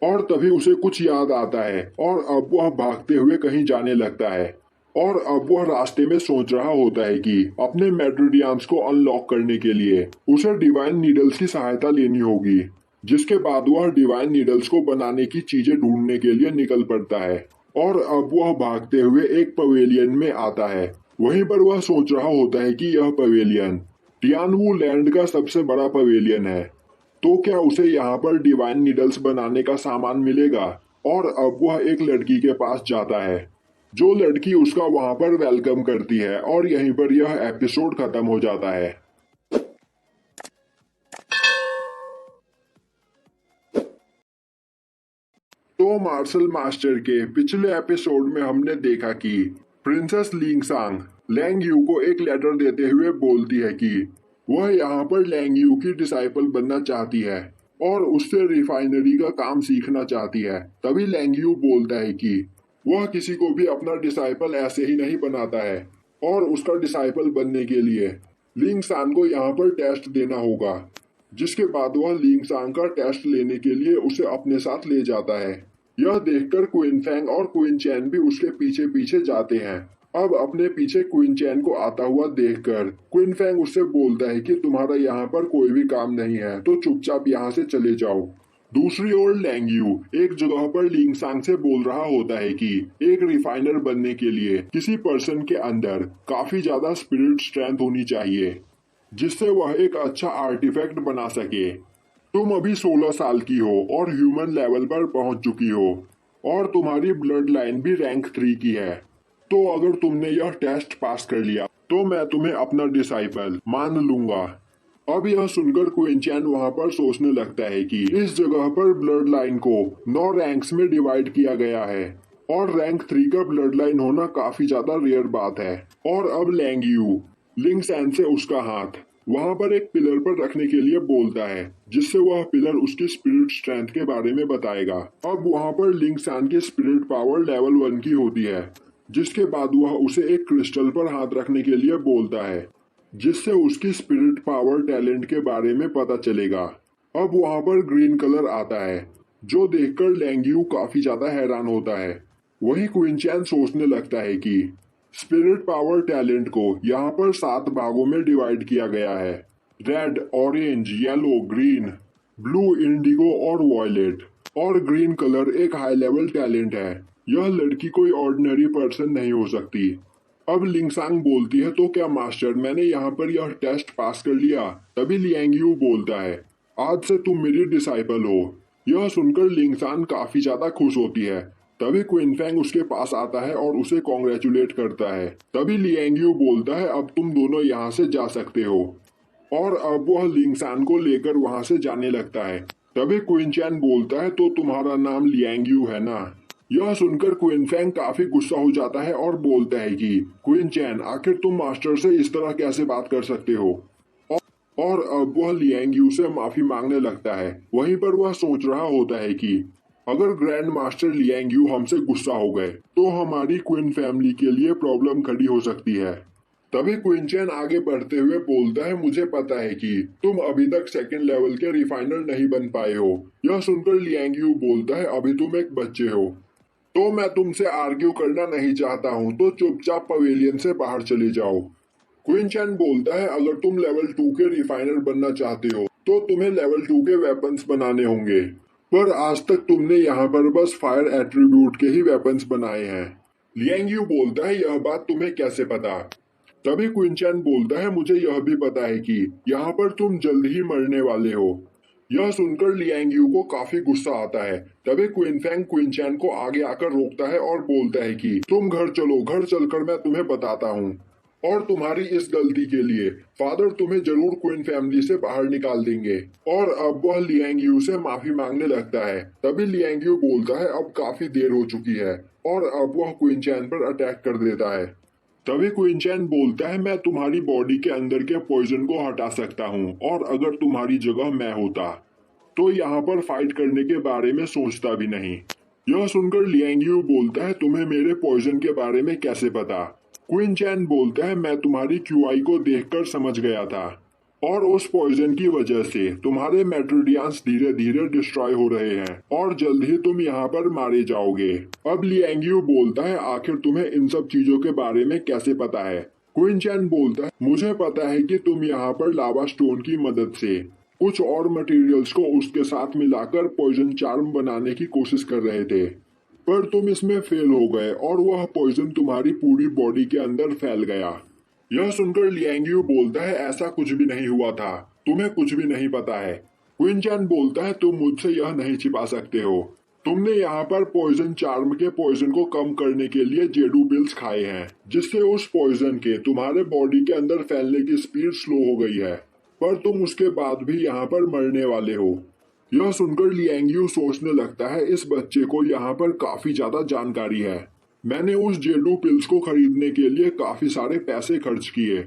और तभी उसे कुछ याद आता है, और अब वह भागते हुए कहीं जाने लगता है, और अब वह रास्ते में सोच रहा होता है कि अपने मेट्रोडियंस को अनलॉक करने के लिए उसे डिवाइन नीडल्स की सहायता लेनी होगी, जिसके बाद वह डिवाइन नीडल्स को बनाने की चीजें ढूंढने के लिए निकल पड़ता है। और अब वह भागते हुए एक पवेलियन में आता है। वहीं पर वह सोच रहा होता है कि यह पवेलियन टियानवू लैंड का सबसे बड़ा पवेलियन है, तो क्या उसे यहाँ पर डिवाइन नीडल्स बनाने का सामान मिलेगा। और अब वह एक लड़की के पास जाता है, जो लड़की उसका वहां पर वेलकम करती है, और यहीं पर यह एपिसोड खत्म हो जाता है। तो मार्शल मास्टर के पिछले एपिसोड में हमने देखा कि प्रिंसेस लिंगसांग लैंग यू को एक लेटर देते हुए बोलती है कि वह यहाँ पर लैंग यू की डिसाइपल बनना चाहती है और उससे रिफाइनरी का काम सीखना चाहती है। तभी लैंग यू बोलता है कि वह किसी को भी अपना डिसाइपल ऐसे ही नहीं बनाता है, और उसका डिसाइपल बनने के लिए लिंगसांग को यहाँ पर टेस्ट देना होगा, जिसके बाद वह लिंगसांग का टेस्ट लेने के लिए उसे अपने साथ ले जाता है। यह देखकर क्वीन फैंग और क्वीन चैन भी उसके पीछे पीछे जाते हैं। अब अपने पीछे क्वीन चैन को आता हुआ देखकर क्वीन फैंग उससे बोलता है कि तुम्हारा यहाँ पर कोई भी काम नहीं है, तो चुपचाप यहाँ से चले जाओ। दूसरी ओर लैंग यू एक जगह पर लिंगसांग से बोल रहा होता है कि एक रिफाइनर बनने के लिए किसी पर्सन के अंदर काफी ज्यादा स्पिरिट स्ट्रेंथ होनी चाहिए, जिससे वह एक अच्छा आर्टिफैक्ट बना सके। तुम अभी 16 साल की हो और ह्यूमन लेवल पर पहुंच चुकी हो और तुम्हारी ब्लड लाइन भी रैंक 3 की है। तो अगर तुमने यह टेस्ट पास कर लिया तो मैं तुम्हें अपना डिसाइपल मान लूंगा। अब यह सुनकर क्वीन चैन वहां पर सोचने लगता है कि इस जगह पर ब्लड लाइन को 9 रैंक्स में डिवाइड किया गया है और रैंक 3 का ब्लड लाइन होना काफी ज्यादा रेयर बात है। और अब लैंग यू लिंग सैन से उसका हाथ वहां पर एक पिलर पर रखने के लिए बोलता है, जिससे वह पिलर उसकी स्पिरिट स्ट्रेंथ के बारे में बताएगा। अब वहां पर लिंग सैन की स्पिरिट पावर लेवल 1 की होती है, जिसके बाद वह उसे एक क्रिस्टल पर हाथ रखने के लिए बोलता है, जिससे उसकी स्पिरिट पावर टैलेंट के बारे में पता चलेगा। अब वहां पर ग्रीन कलर आता है, जो देखकर लैंग यू काफी ज्यादा हैरान होता है। वहीं क्वीन चैन सोचने लगता है कि स्पिरिट पावर टैलेंट को यहाँ पर 7 भागों में डिवाइड किया गया है, red, orange, yellow, green, blue, Indigo और वॉयलेट। और ग्रीन कलर एक हाई लेवल टैलेंट है, यह लड़की कोई ऑर्डिनरी पर्सन नहीं हो सकती। अब लिंगसांग बोलती है, तो क्या मास्टर मैंने यहाँ पर यह टेस्ट पास कर लिया? तभी लियांग यू बोलता है, आज से तुम मेरी डिसाइपल हो। यह सुनकर लिंगसांग काफी ज्यादा खुश होती है। तभी क्वीन फैंग उसके पास आता है और उसे कॉन्ग्रेचुलेट करता है। तभी लियांग यू बोलता है, अब तुम दोनों यहाँ से जा सकते हो। और अब वह लिंगसान को लेकर वहाँ से जाने लगता है। तभी क्वीन चैन बोलता है, तो तुम्हारा नाम लियांग यू है ना? यह सुनकर क्वीन फैंग काफी गुस्सा हो जाता है और बोलता है कि क्वीन चैन, आखिर तुम मास्टर से इस तरह कैसे बात कर सकते हो? और अब वह लियांग यू से माफी मांगने लगता है। वहीं पर वह सोच रहा होता है कि अगर ग्रैंड मास्टर लियांग यू हमसे गुस्सा हो गए तो हमारी क्वीन फैमिली के लिए प्रॉब्लम खड़ी हो सकती है। तभी क्वीन चैन आगे बढ़ते हुए बोलता है, मुझे पता है कि तुम अभी तक सेकंड लेवल के रिफाइनर नहीं बन पाए हो। यह सुनकर लियांग यू बोलता है, अभी तुम एक बच्चे हो, तो मैं तुमसे आर्ग्यू करना नहीं चाहता हूँ, तो चुपचाप पवेलियन से बाहर चले जाओ। क्वीन चैन बोलता है, अगर तुम लेवल 2 के रिफाइनर बनना चाहते हो तो तुम्हें लेवल 2 के वेपन्स बनाने होंगे, पर आज तक तुमने यहाँ पर बस फायर एट्रीब्यूट के ही वेपन्स बनाए हैं। लियांग यू बोलता है, यह बात तुम्हें कैसे पता? तभी क्वीन चैन बोलता है, मुझे यह भी पता है कि यहाँ पर तुम जल्द ही मरने वाले हो। यह सुनकर लियांग यू को काफी गुस्सा आता है। तभी क्वीन फैंग क्वीन चैन को आगे आकर रोकता है और बोलता है कि तुम घर चलो, घर चलकर मैं तुम्हें बताता हूँ, और तुम्हारी इस गलती के लिए फादर तुम्हें जरूर क्वीन फैमिली से बाहर निकाल देंगे। और अब वह लियांग यू से माफी मांगने लगता है। तभी लियांग यू बोलता है, अब काफी देर हो चुकी है, और अब वह क्वीन चैन पर अटैक कर देता है। तभी क्वीन चैन बोलता है, मैं तुम्हारी बॉडी के अंदर के पॉइजन को हटा सकता हूँ, और अगर तुम्हारी जगह मैं होता तो यहाँ पर फाइट करने के बारे में सोचता भी नहीं। यह सुनकर लियांग यू बोलता है, तुम्हें मेरे पॉइजन के बारे में कैसे पता? क्वीन चैन बोलता है, मैं तुम्हारी क्यूआई को देखकर समझ गया था, और उस पॉइजन की वजह से तुम्हारे मेट्रोडियंस धीरे धीरे डिस्ट्रॉय हो रहे हैं और जल्द ही तुम यहाँ पर मारे जाओगे। अब लियांग यू बोलता है, आखिर तुम्हें इन सब चीजों के बारे में कैसे पता है? क्वीन चैन बोलता है, मुझे पता है कि तुम यहाँ पर लावा स्टोन की मदद से कुछ और मटेरियल्स को उसके साथ मिलाकर पॉइजन चार्म बनाने की कोशिश कर रहे थे, पर तुम इसमें फेल हो गए और वह पॉइजन तुम्हारी पूरी बॉडी के अंदर फैल गया। यह सुनकर लियांग यू बोलता है, ऐसा कुछ भी नहीं हुआ था, तुम्हें कुछ भी नहीं पता है। क्वीन चैन बोलता है, तुम मुझसे यह नहीं छिपा सकते हो, तुमने यहाँ पर पॉइजन चार्म के पॉइजन को कम करने के लिए जेडू पिल्स खाए हैं, जिससे उस पॉइजन के तुम्हारे बॉडी के अंदर फैलने की स्पीड स्लो हो गई है, पर तुम उसके बाद भी यहाँ पर मरने वाले हो। यह सुनकर लियांग यू सोचने लगता है, इस बच्चे को यहाँ पर काफी ज्यादा जानकारी है। मैंने उस जेडू पिल्स को खरीदने के लिए काफी सारे पैसे खर्च किए,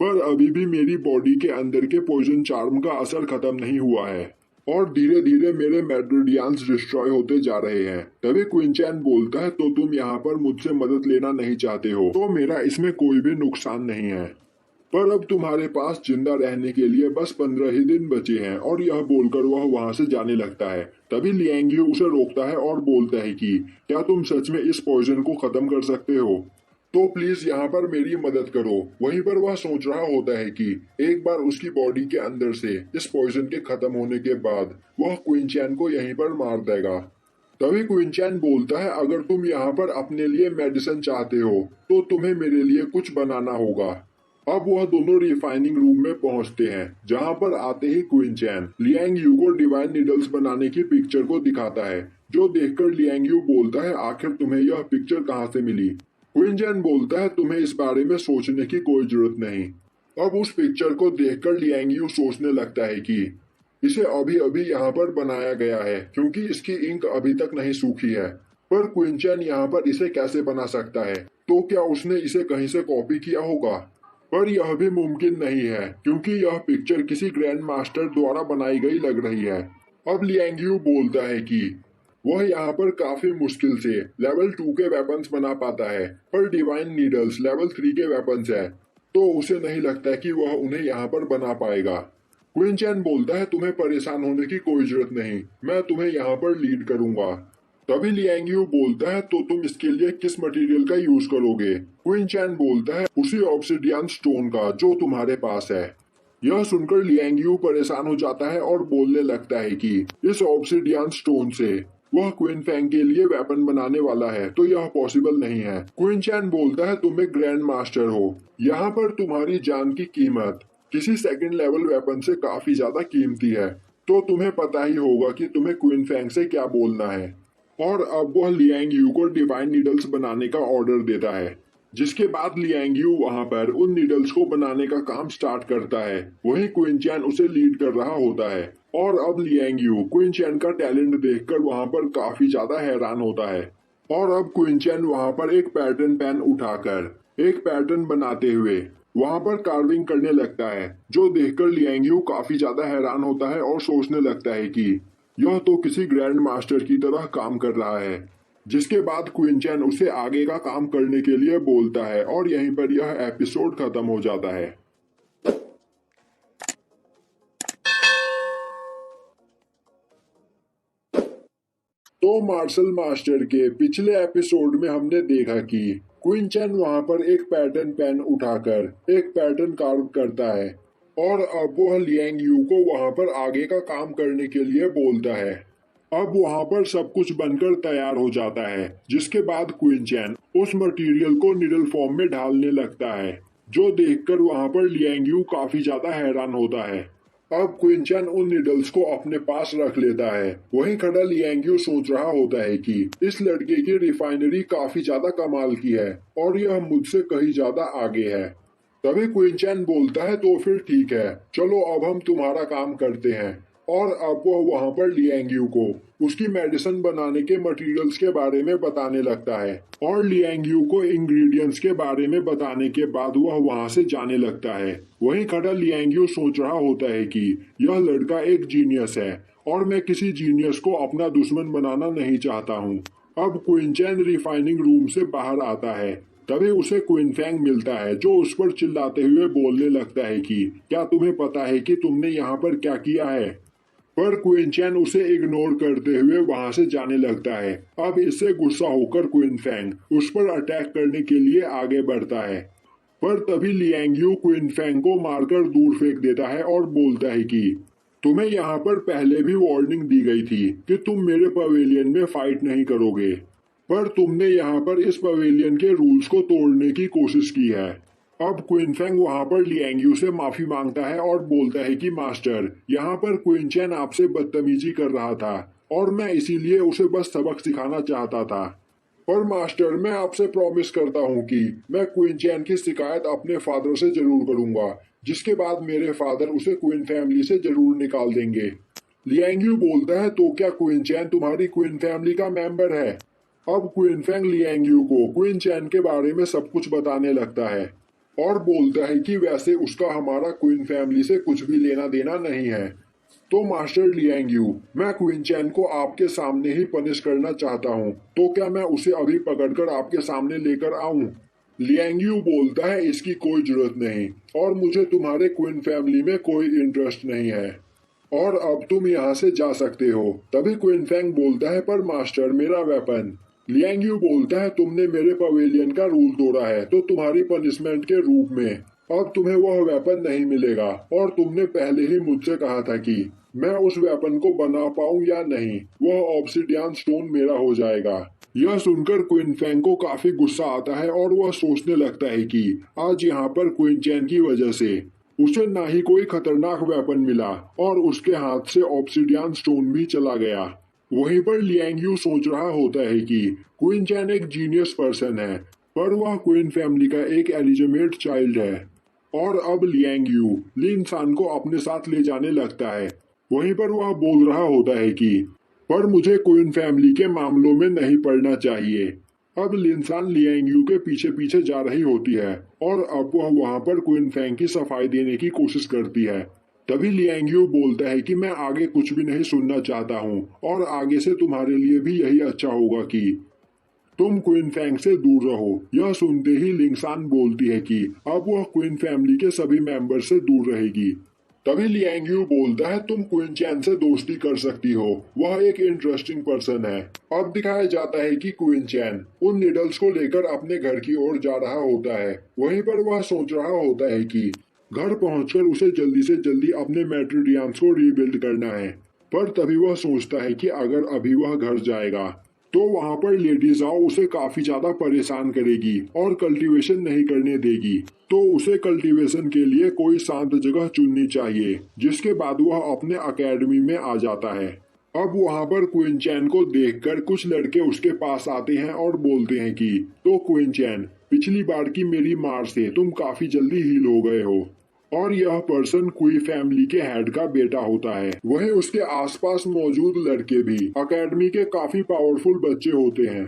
पर अभी भी मेरी बॉडी के अंदर के पॉइजन चार्म का असर खत्म नहीं हुआ है और धीरे धीरे मेरे मेट्रोडियंस डिस्ट्रॉय होते जा रहे हैं। तभी क्वीन चैन बोलता है, तो तुम यहाँ पर मुझसे मदद लेना नहीं चाहते हो, तो मेरा इसमें कोई भी नुकसान नहीं है। पर अब तुम्हारे पास जिंदा रहने के लिए बस 15 ही दिन बचे हैं। और यह बोलकर वह वहां से जाने लगता है। तभी लियांग यू उसे रोकता है और बोलता है कि क्या तुम सच में इस पॉइजन को खत्म कर सकते हो? तो प्लीज यहाँ पर मेरी मदद करो। वहीं पर वह सोच रहा होता है कि एक बार उसकी बॉडी के अंदर से इस पॉइजन के खत्म होने के बाद वह क्वीन चैन को यहीं पर मार देगा। तभी क्वीन चैन बोलता है अगर तुम यहाँ पर अपने लिए मेडिसिन चाहते हो तो तुम्हें मेरे लिए कुछ बनाना होगा। अब वह दोनों रिफाइनिंग रूम में पहुंचते हैं, जहां पर आते ही क्वीन चैन लियांग यू को डिवाइन नीडल्स बनाने की पिक्चर को दिखाता है, जो देखकर लियांग यू बोलता है आखिर तुम्हें यह पिक्चर कहां से मिली? क्वीन चैन बोलता है तुम्हें इस बारे में सोचने की कोई जरूरत नहीं। अब उस पिक्चर को देखकर लियांग यू सोचने लगता है कि इसे अभी अभी यहाँ पर बनाया गया है, क्योंकि इसकी इंक अभी तक नहीं सूखी है। पर क्वीन चैन यहाँ पर इसे कैसे बना सकता है? तो क्या उसने इसे कहीं से कॉपी किया होगा? पर यह भी मुमकिन नहीं है, क्योंकि यह पिक्चर किसी ग्रैंड मास्टर द्वारा बनाई गई लग रही है। अब लियांग यू बोलता है कि वह यहाँ पर काफी मुश्किल से लेवल 2 के वेपन्स बना पाता है, पर डिवाइन नीडल्स लेवल 3 के वेपन्स है, तो उसे नहीं लगता कि वह उन्हें यहाँ पर बना पाएगा। क्वीन चैन बोलता है तुम्हें परेशान होने की कोई जरूरत नहीं, मैं तुम्हें यहाँ पर लीड करूंगा। तभी लियांग यू बोलता है तो तुम इसके लिए किस मटेरियल का यूज करोगे? क्वीन चैन बोलता है उसी ऑब्सिडियन स्टोन का जो तुम्हारे पास है। यह सुनकर लियांग यू परेशान हो जाता है और बोलने लगता है कि इस ऑब्सिडियन स्टोन से वह क्वीन फैंग के लिए वेपन बनाने वाला है, तो यह पॉसिबल नहीं है। क्वीन चैन बोलता है तुम एक ग्रैंड मास्टर हो, यहाँ पर तुम्हारी जान की कीमत किसी सेकंड लेवल वेपन से काफी ज्यादा कीमती है, तो तुम्हें पता ही होगा कि तुम्हें क्वीन फैंग से क्या बोलना है। और अब वह लियांग यू को डिवाइन नीडल्स बनाने का ऑर्डर देता है, जिसके बाद लियांग यू वहां पर उन नीडल्स को बनाने का काम स्टार्ट करता है। वहीं क्वीन चैन उसे लीड कर रहा होता है। और अब लियांग यू क्वीन चैन का टैलेंट देखकर वहां पर काफी ज्यादा हैरान होता है। और अब क्वीन चैन वहां पर एक पैटर्न पेन उठाकर एक पैटर्न बनाते हुए वहां पर कार्विंग करने लगता है, जो देखकर लियांग यू काफी ज्यादा हैरान होता है और सोचने लगता है कि यह तो किसी ग्रैंड मास्टर की तरह काम कर रहा है। जिसके बाद क्वीन चैन उसे आगे का काम करने के लिए बोलता है और यहीं पर यह एपिसोड खत्म हो जाता है। तो मार्शल मास्टर के पिछले एपिसोड में हमने देखा कि क्वीन चैन वहां पर एक पैटर्न पेन उठाकर एक पैटर्न कार्व करता है और अब वह लियांग यू को वहां पर आगे का काम करने के लिए बोलता है। अब वहां पर सब कुछ बनकर तैयार हो जाता है, जिसके बाद क्वीन चैन उस मटेरियल को निडल फॉर्म में ढालने लगता है, जो देखकर वहां पर लियांग यू काफी ज्यादा हैरान होता है। अब क्वीन चैन उन निडल्स को अपने पास रख लेता है। वहीं खड़ा लियांग यू सोच रहा होता है कि इस लड़के की रिफाइनरी काफी ज्यादा कमाल की है और यह मुझसे कहीं ज्यादा आगे है। तभी क्वीन चैन बोलता है तो फिर ठीक है, चलो अब हम तुम्हारा काम करते हैं। और अब वह वहां पर लियांग यू को उसकी मेडिसिन बनाने के मटेरियल्स के बारे में बताने लगता है और लियांग यू को इंग्रेडिएंट्स के बारे में बताने के बाद वह वहां से जाने लगता है। वहीं खड़ा लियांग यू सोच रहा होता है कि यह लड़का एक जीनियस है और मैं किसी जीनियस को अपना दुश्मन बनाना नहीं चाहता हूँ। अब क्वीन चैन रिफाइनिंग रूम से बाहर आता है। तभी उसे क्वीन फैंग मिलता है, जो उस पर चिल्लाते हुए बोलने लगता है कि क्या तुम्हें पता है कि तुमने यहाँ पर क्या किया है? पर क्वीन चैन उसे इग्नोर करते हुए वहां से जाने लगता है। अब इससे गुस्सा होकर क्वीन फैंग उस पर अटैक करने के लिए आगे बढ़ता है, पर तभी लियांग यू क्वीन फैंग को मारकर दूर फेंक देता है और बोलता है कि तुम्हें यहाँ पर पहले भी वार्निंग दी गई थी कि तुम मेरे पवेलियन में फाइट नहीं करोगे, पर तुमने यहाँ पर इस पवेलियन के रूल्स को तोड़ने की कोशिश की है। अब क्वीन फैंग वहां पर लियांग यू से माफी मांगता है और बोलता है कि मास्टर, यहाँ पर क्वीन चैन आपसे बदतमीजी कर रहा था और मैं इसीलिए उसे बस सबक सिखाना चाहता था। पर मास्टर, मैं आपसे प्रॉमिस करता हूँ कि मैं क्वीन चैन की शिकायत अपने फादर से जरूर करूंगा, जिसके बाद मेरे फादर उसे क्वीन फैमिली से जरूर निकाल देंगे। लियांग यू बोलता है तो क्या क्वीन चैन तुम्हारी क्वीन फैमिली का मेंबर है? अब क्वीन फैंग लियांग यू को क्वीन चैन के बारे में सब कुछ बताने लगता है और बोलता है कि वैसे उसका हमारा क्वीन फैमिली से कुछ भी लेना देना नहीं है। तो मास्टर लियांग यू, मैं क्वीन चैन को आपके सामने ही पनिश करना चाहता हूँ, तो क्या मैं उसे अभी पकड़कर आपके सामने लेकर आऊं? लियांग यू बोलता है इसकी कोई जरूरत नहीं और मुझे तुम्हारे क्वीन फैमिली में कोई इंटरेस्ट नहीं है और अब तुम यहाँ से जा सकते हो। तभी क्वीन फैंग बोलता है पर मास्टर मेरा वेपन। लियांग यू बोलता है तुमने मेरे पवेलियन का रूल तोड़ा है तो तुम्हारी पनिशमेंट के रूप में अब तुम्हें वह वेपन नहीं मिलेगा और तुमने पहले ही मुझसे कहा था कि मैं उस वेपन को बना पाऊं या नहीं, वह ऑब्सिडियन स्टोन मेरा हो जाएगा। यह सुनकर क्वीन फैंग को काफी गुस्सा आता है और वह सोचने लगता है कि आज यहाँ पर क्वीन चैन की वजह से उसे ना ही कोई खतरनाक वेपन मिला और उसके हाथ से ऑब्सिडियन स्टोन भी चला गया। वहीं पर लियांग यू सोच रहा होता है कि क्वीन चैन एक जीनियस पर्सन है पर वह क्वीन फैमिली का एक एलिजिमेट चाइल्ड है और अब लियांग यू लिन सान को अपने साथ ले जाने लगता है। वहीं पर वह बोल रहा होता है कि पर मुझे क्वीन फैमिली के मामलों में नहीं पड़ना चाहिए। अब लिनसान लियांग यू के पीछे पीछे जा रही होती है और अब वह वहां पर क्वीन फैंग की सफाई देने की कोशिश करती है। तभी लियांग यू बोलता है कि मैं आगे कुछ भी नहीं सुनना चाहता हूँ और आगे से तुम्हारे लिए भी यही अच्छा होगा कि तुम क्वीन फैंग से दूर रहो। यह सुनते ही लिंगसान बोलती है कि अब वह क्वीन फैमिली के सभी मेंबर से दूर रहेगी। तभी लियांग यू बोलता है तुम क्वीन चैन से दोस्ती कर सकती हो, वह एक इंटरेस्टिंग पर्सन है। अब दिखाया जाता है कि क्वीन चैन उन निडल्स को लेकर अपने घर की ओर जा रहा होता है। वहीं पर वह सोच रहा होता है कि घर पहुंचकर उसे जल्दी से जल्दी अपने मैट्रिडियंस को रीबिल्ड करना है। पर तभी वह सोचता है कि अगर अभी वह घर जाएगा तो वहां पर लेडी जाओ उसे काफी ज्यादा परेशान करेगी और कल्टीवेशन नहीं करने देगी, तो उसे कल्टीवेशन के लिए कोई शांत जगह चुननी चाहिए, जिसके बाद वह अपने अकेडमी में आ जाता है। अब वहां पर क्वीन चैन को देखकर कुछ लड़के उसके पास आते हैं और बोलते हैं कि तो क्वीन चैन, पिछली बार की मेरी मार से तुम काफी जल्दी हील हो गए हो। और यह पर्सन क्वी फैमिली के हेड का बेटा होता है। वहीं उसके आसपास मौजूद लड़के भी अकेडमी के काफी पावरफुल बच्चे होते हैं।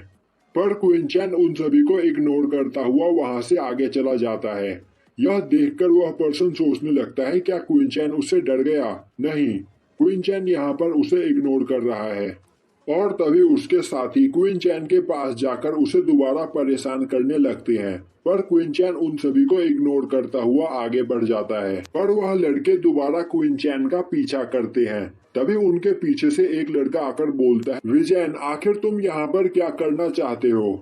पर क्वीन चैन उन सभी को इग्नोर करता हुआ वहां से आगे चला जाता है। यह देखकर वह पर्सन सोचने लगता है क्या क्वीन चैन उससे डर गया? नहीं, क्वीन चैन यहाँ पर उसे इग्नोर कर रहा है। और तभी उसके साथी क्वीन चैन के पास जाकर उसे दोबारा परेशान करने लगते हैं। पर क्वीन चैन उन सभी को इग्नोर करता हुआ आगे बढ़ जाता है। पर वह लड़के दोबारा क्वीन चैन का पीछा करते हैं। तभी उनके पीछे से एक लड़का आकर बोलता है, विजैन आखिर तुम यहाँ पर क्या करना चाहते हो?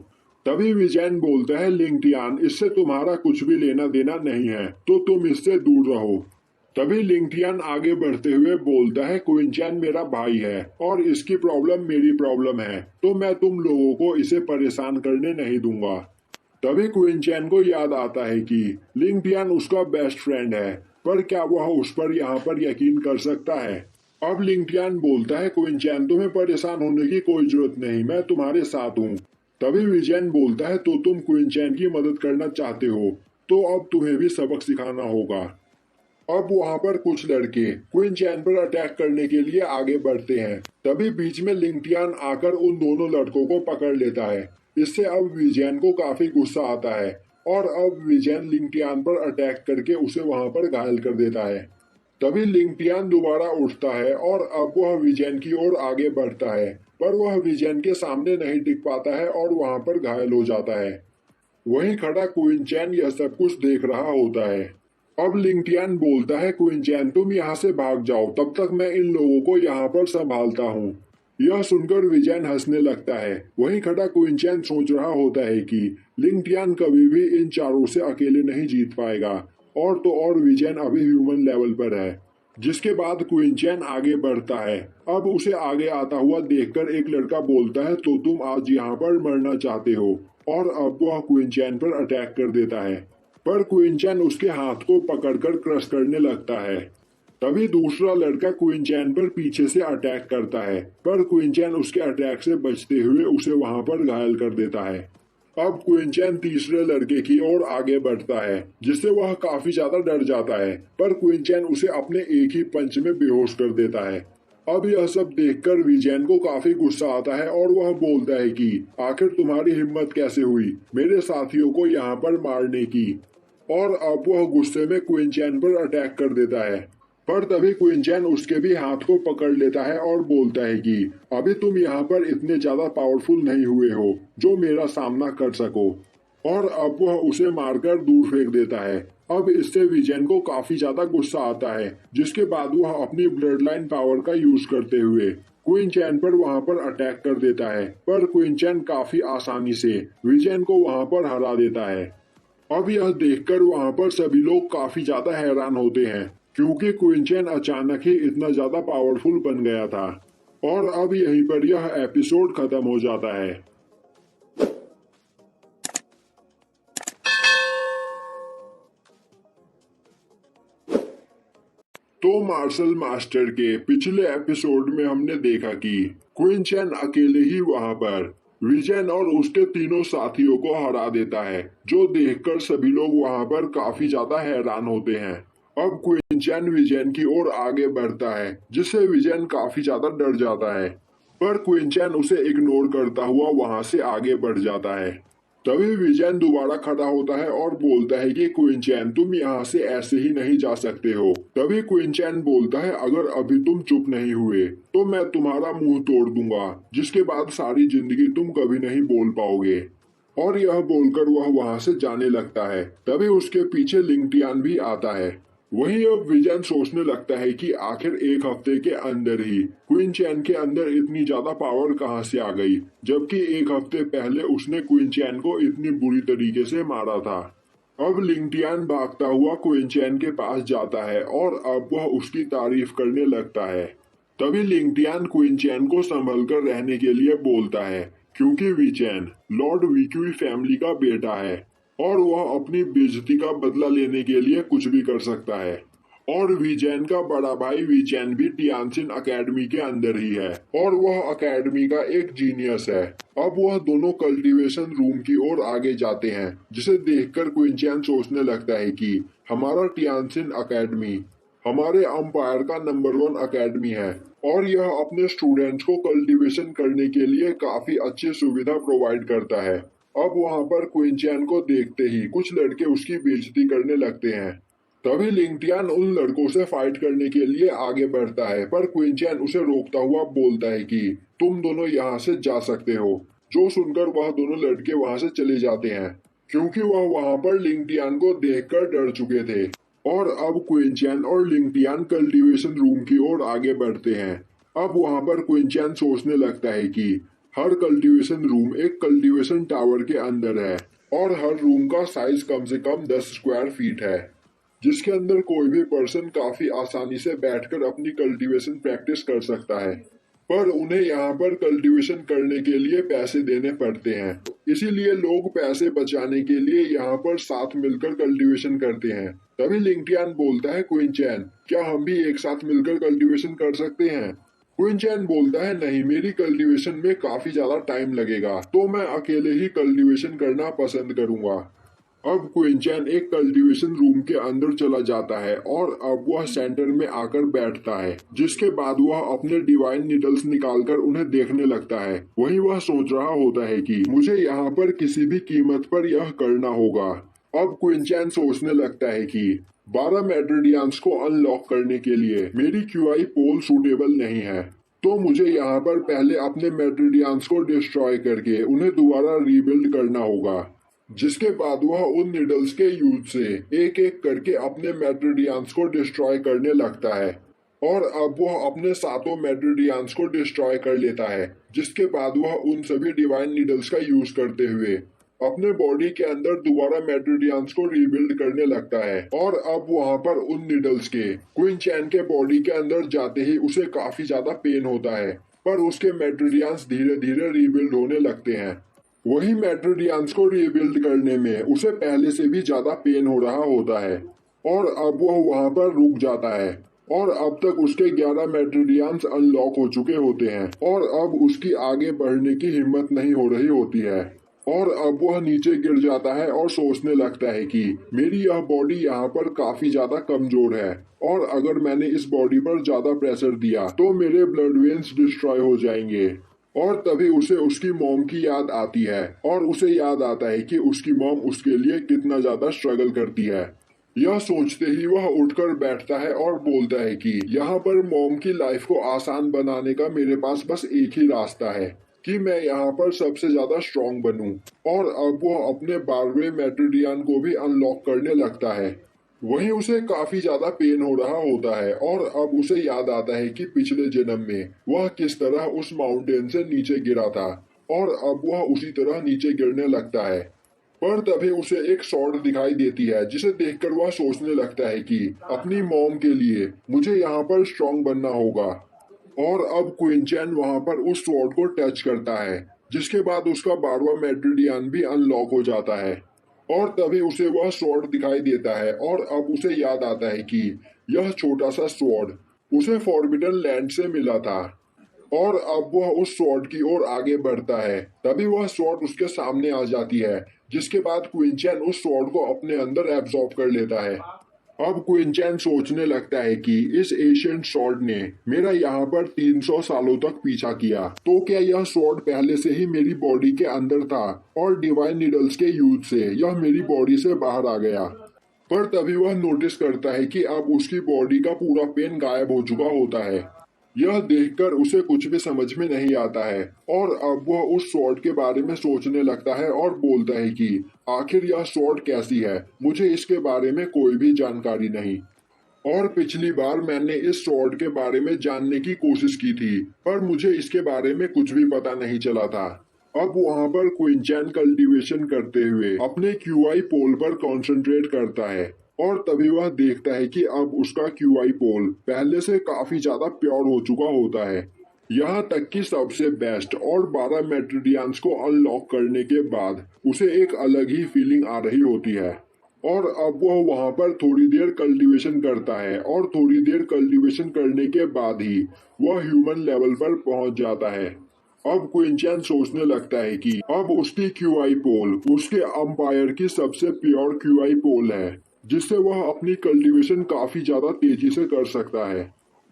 तभी विजैन बोलता है, लिंगटियान इससे तुम्हारा कुछ भी लेना देना नहीं है, तो तुम इससे दूर रहो। तभी लिंगटियान आगे बढ़ते हुए बोलता है, क्वीन चैन मेरा भाई है और इसकी प्रॉब्लम मेरी प्रॉब्लम है, तो मैं तुम लोगों को इसे परेशान करने नहीं दूंगा। तभी क्वीन चैन को याद आता है कि लिंगटियान उसका बेस्ट फ्रेंड है, पर क्या वह उस पर यहाँ पर यकीन कर सकता है? अब लिंगटियान बोलता है, क्वीन चैन तुम्हें परेशान होने की कोई जरूरत नहीं, मैं तुम्हारे साथ हूँ। तभी विजैन बोलता है, तो तुम क्वीन चैन की मदद करना चाहते हो, तो अब तुम्हें भी सबक सिखाना होगा। अब वहाँ पर कुछ लड़के क्वीन चैन पर अटैक करने के लिए आगे बढ़ते हैं। तभी बीच में लिंगटियान आकर उन दोनों लड़कों को पकड़ लेता है। इससे अब विजैन को काफी गुस्सा आता है और अब विजैन लिंगटियान पर अटैक करके उसे वहां पर घायल कर देता है। तभी लिंगटियान दोबारा उठता है और अब वह विजैन की ओर आगे बढ़ता है, पर वह विजैन के सामने नहीं टिक पाता है और वहां पर घायल हो जाता है। वहीं खड़ा क्वीन चैन यह सब कुछ देख रहा होता है। अब लिंगटियान बोलता है, क्वीन चैन तुम यहाँ से भाग जाओ, तब तक मैं इन लोगों को यहाँ पर संभालता हूँ। यह सुनकर विजैन हंसने लगता है। वहीं खड़ा क्वीन चैन सोच रहा होता है कि लिंगटियान कभी भी इन चारों से अकेले नहीं जीत पाएगा, और तो और विजैन अभी ह्यूमन लेवल पर है। जिसके बाद क्वीन चैन आगे बढ़ता है। अब उसे आगे आता हुआ देखकर एक लड़का बोलता है, तो तुम आज यहाँ पर मरना चाहते हो, और अब वह क्वीन चैन पर अटैक कर देता है। पर क्वीन चैन उसके हाथ को पकड़कर क्रश करने लगता है। तभी दूसरा लड़का क्वीन चैन पर पीछे से अटैक करता है, पर क्वीन चैन उसके अटैक से बचते हुए उसे वहां पर घायल कर देता है। अब क्वीन चैन तीसरे लड़के की ओर आगे बढ़ता है, जिससे वह काफी ज्यादा डर जाता है, पर क्वीन चैन उसे अपने एक ही पंच में बेहोश कर देता है। अब यह सब देखकर विजैन को काफी गुस्सा आता है और वह बोलता है कि आखिर तुम्हारी हिम्मत कैसे हुई मेरे साथियों को यहाँ पर मारने की? और अब वह गुस्से में क्वीन चैन पर अटैक कर देता है। पर तभी क्वीन चैन उसके भी हाथ को पकड़ लेता है और बोलता है कि अभी तुम यहाँ पर इतने ज्यादा पावरफुल नहीं हुए हो जो मेरा सामना कर सको। और अब वह उसे मारकर दूर फेंक देता है। अब इससे विजयन को काफी ज्यादा गुस्सा आता है, जिसके बाद वह अपनी ब्लड लाइन पावर का यूज करते हुए क्वीन चैन पर वहां पर अटैक कर देता है, पर क्वीन चैन काफी आसानी से विजयन को वहां पर हरा देता है। अब यह देखकर वहां पर सभी लोग काफी ज्यादा हैरान होते हैं, क्योंकि क्वीन चैन अचानक ही इतना ज्यादा पावरफुल बन गया था। और अब यहीं पर यह एपिसोड खत्म हो जाता है। तो मार्शल मास्टर के पिछले एपिसोड में हमने देखा कि क्वीन चैन अकेले ही वहां पर विजयन और उसके तीनों साथियों को हरा देता है, जो देखकर सभी लोग वहां पर काफी ज्यादा हैरान होते हैं। अब क्वीन चैन विजयन की ओर आगे बढ़ता है, जिससे विजयन काफी ज्यादा डर जाता है, पर क्वीन चैन उसे इग्नोर करता हुआ वहां से आगे बढ़ जाता है। तभी विजयन दोबारा खड़ा होता है और बोलता है कि क्वीन चैन, तुम यहाँ से ऐसे ही नहीं जा सकते हो। तभी क्वीन चैन बोलता है, अगर अभी तुम चुप नहीं हुए तो मैं तुम्हारा मुंह तोड़ दूंगा, जिसके बाद सारी जिंदगी तुम कभी नहीं बोल पाओगे। और यह बोलकर वह वहां से जाने लगता है। तभी उसके पीछे लिंगटियान भी आता है। वहीं अब विजन सोचने लगता है कि आखिर एक हफ्ते के अंदर ही क्वीन चैन के अंदर इतनी ज्यादा पावर कहां से आ गई, जबकि एक हफ्ते पहले उसने क्वीन चैन को इतनी बुरी तरीके से मारा था। अब लिंगटियान भागता हुआ क्वीन चैन के पास जाता है और अब वह उसकी तारीफ करने लगता है। तभी लिंगटियान क्वीन चैन को संभल कर रहने के लिए बोलता है, क्योंकि वीचैन लॉर्ड विक्यूई फैमिली का बेटा है और वह अपनी बेइज्जती का बदला लेने के लिए कुछ भी कर सकता है। और वीजैन का बड़ा भाई वीचैन भी टियानसिन अकेडमी के अंदर ही है और वह अकेडमी का एक जीनियस है। अब वह दोनों कल्टीवेशन रूम की ओर आगे जाते हैं, जिसे देखकर क्विंचैन सोचने लगता है कि हमारा टियानसिन अकेडमी हमारे अंपायर का नंबर 1 अकेडमी है और यह अपने स्टूडेंट्स को कल्टीवेशन करने के लिए काफी अच्छी सुविधा प्रोवाइड करता है। अब वहां पर क्विंचैन को देखते ही कुछ लड़के उसकी बेइज्जती करने लगते हैं। तभी लिंगटियान उन लड़कों से फाइट करने के लिए आगे बढ़ता है, पर क्विंचैन उसे रोकता हुआ बोलता है कि तुम दोनों यहाँ से जा सकते हो। जो सुनकर वह दोनों लड़के वहां से चले जाते हैं, क्योंकि वह वहां पर लिंगटियान को देखकर डर चुके थे। और अब क्विंचैन और लिंगटियान कल्टीवेशन रूम की ओर आगे बढ़ते हैं। अब वहां पर क्विंचैन सोचने लगता है कि हर कल्टीवेशन रूम एक कल्टीवेशन टावर के अंदर है और हर रूम का साइज कम से कम 10 स्क्वायर फीट है, जिसके अंदर कोई भी पर्सन काफी आसानी से बैठकर अपनी कल्टीवेशन प्रैक्टिस कर सकता है। पर उन्हें यहाँ पर कल्टीवेशन करने के लिए पैसे देने पड़ते हैं, इसीलिए लोग पैसे बचाने के लिए यहाँ पर साथ मिलकर कल्टीवेशन करते हैं। तभी लिंगटियान बोलता है, क्विंचैन क्या हम भी एक साथ मिलकर कल्टीवेशन कर सकते हैं? क्विंचैन बोलता है, नहीं, मेरी कल्टीवेशन में काफी ज्यादा टाइम लगेगा, तो मैं अकेले ही कल्टीवेशन करना पसंद करूंगा। अब क्विंचैन एक कल्टीवेशन रूम के अंदर चला जाता है और अब वह सेंटर में आकर बैठता है, जिसके बाद वह अपने डिवाइन नीडल्स निकालकर उन्हें देखने लगता है। वहीं वह सोच रहा होता है कि मुझे यहाँ पर किसी भी कीमत पर यह करना होगा। अब क्विंचैन सोचने लगता है कि 12 मेट्रोडियंस को अनलॉक करने के लिए मेरी क्यूआई पोल सूटेबल नहीं है, तो मुझे यहाँ पर पहले अपने मेट्रोडियंस को डिस्ट्रॉय करके उन्हें दोबारा रीबिल्ड करना होगा, जिसके बाद वह उन नीडल्स के यूज से एक एक करके अपने मेट्रोडियंस को डिस्ट्रॉय करने लगता है। और अब वह अपने सातों मेट्रोडियंस को डिस्ट्रॉय कर लेता है, जिसके बाद वह उन सभी डिवाइन नीडल्स का यूज करते हुए अपने बॉडी के अंदर दोबारा मेट्रोडियंस को रीबिल्ड करने लगता है। और अब वहां पर उन नीडल्स के क्विंचैन के बॉडी के अंदर जाते ही उसे काफी ज्यादा पेन होता है, पर उसके मेट्रोडियंस धीरे धीरे रीबिल्ड होने लगते हैं। वही मेट्रोडियंस को रीबिल्ड करने में उसे पहले से भी ज्यादा पेन हो रहा होता है और अब वह वहां पर रुक जाता है। और अब तक उसके 11 मेट्रोडियंस अनलॉक हो चुके होते हैं और अब उसकी आगे बढ़ने की हिम्मत नहीं हो रही होती है। और अब वह नीचे गिर जाता है और सोचने लगता है कि मेरी यह बॉडी यहाँ पर काफी ज्यादा कमजोर है और अगर मैंने इस बॉडी पर ज्यादा प्रेशर दिया तो मेरे ब्लड वेन्स डिस्ट्रॉय हो जाएंगे। और तभी उसे उसकी मॉम की याद आती है और उसे याद आता है कि उसकी मॉम उसके लिए कितना ज्यादा स्ट्रगल करती है। यह सोचते ही वह उठकर बैठता है और बोलता है कि यहाँ पर मॉम की लाइफ को आसान बनाने का मेरे पास बस एक ही रास्ता है, कि मैं यहाँ पर सबसे ज्यादा स्ट्रांग बनूं। और अब वह अपने 12वें मेट्रोडियन को भी अनलॉक करने लगता है। वहीं उसे काफी ज्यादा पेन हो रहा होता है और अब उसे याद आता है कि पिछले जन्म में वह किस तरह उस माउंटेन से नीचे गिरा था और अब वह उसी तरह नीचे गिरने लगता है। पर तभी उसे एक स्वॉर्ड दिखाई देती है जिसे देखकर वह सोचने लगता है कि अपनी मॉम के लिए मुझे यहाँ पर स्ट्रांग बनना होगा। और अब क्विंचैन वहां पर उस स्वॉर्ड को टच करता है जिसके बाद उसका 12वां मेट्रोडियन भी अनलॉक हो जाता है। और तभी उसे वह स्वॉर्ड दिखाई देता है और अब उसे याद आता है कि यह छोटा सा स्वॉर्ड उसे फॉरबिडन लैंड से मिला था। और अब वह उस स्वॉर्ड की ओर आगे बढ़ता है। तभी वह स्वॉर्ड उसके सामने आ जाती है जिसके बाद क्विंचैन उस स्वॉर्ड को अपने अंदर एब्जॉर्ब कर लेता है। अब क्विंचैन सोचने लगता है कि इस एशियंट स्वॉर्ड ने मेरा यहाँ पर 300 सालों तक पीछा किया, तो क्या यह स्वॉर्ड पहले से ही मेरी बॉडी के अंदर था और डिवाइन नीडल्स के यूज से यह मेरी बॉडी से बाहर आ गया। पर तभी वह नोटिस करता है कि अब उसकी बॉडी का पूरा पेन गायब हो चुका होता है। यह देखकर उसे कुछ भी समझ में नहीं आता है और अब वह उस स्वॉर्ड के बारे में सोचने लगता है और बोलता है कि आखिर यह स्वॉर्ड कैसी है, मुझे इसके बारे में कोई भी जानकारी नहीं। और पिछली बार मैंने इस स्वॉर्ड के बारे में जानने की कोशिश की थी पर मुझे इसके बारे में कुछ भी पता नहीं चला था। अब वहां पर क्विंचैन कल्टीवेशन करते हुए अपने क्यूआई पोल पर कंसंट्रेट करता है और तभी वह देखता है कि अब उसका क्यूआई पोल पहले से काफी ज्यादा प्योर हो चुका होता है। यहाँ तक कि सबसे बेस्ट और 12 मेट्रोडियंस को अनलॉक करने के बाद उसे एक अलग ही फीलिंग आ रही होती है। और अब वह वहां पर थोड़ी देर कल्टीवेशन करता है और थोड़ी देर कल्टीवेशन करने के बाद ही वह ह्यूमन लेवल पर पहुंच जाता है। अब क्विंचैन सोचने लगता है कि अब उसकी क्यूआई पोल उसके अंपायर की सबसे प्योर क्यूआई पोल है जिससे वह अपनी कल्टीवेशन काफी ज्यादा तेजी से कर सकता है।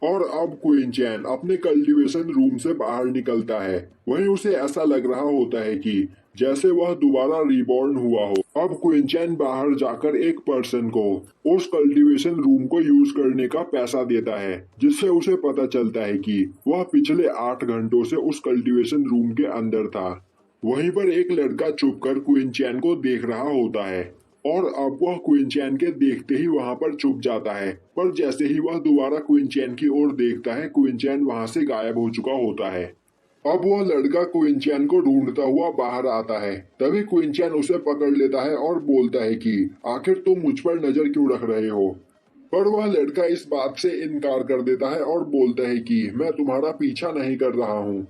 और अब क्विंचैन अपने कल्टीवेशन रूम से बाहर निकलता है। वहीं उसे ऐसा लग रहा होता है कि जैसे वह दोबारा रिबॉर्न हुआ हो। अब क्विंचैन बाहर जाकर एक पर्सन को उस कल्टीवेशन रूम को यूज करने का पैसा देता है जिससे उसे पता चलता है कि वह पिछले 8 घंटों से उस कल्टीवेशन रूम के अंदर था। वहीं पर एक लड़का छुपकर क्विंचैन को देख रहा होता है और अब वह क्विंचैन के देखते ही वहां पर छुप जाता है। पर जैसे ही वह दोबारा क्विंचैन की ओर देखता है क्विंचैन वहां से गायब हो चुका होता है। अब वह लड़का क्विंचैन को ढूंढता हुआ बाहर आता है। तभी क्विंचैन उसे पकड़ लेता है और बोलता है कि आखिर तुम मुझ पर नजर क्यों रख रहे हो। पर वह लड़का इस बात से इनकार कर देता है और बोलता है कि मैं तुम्हारा पीछा नहीं कर रहा हूँ।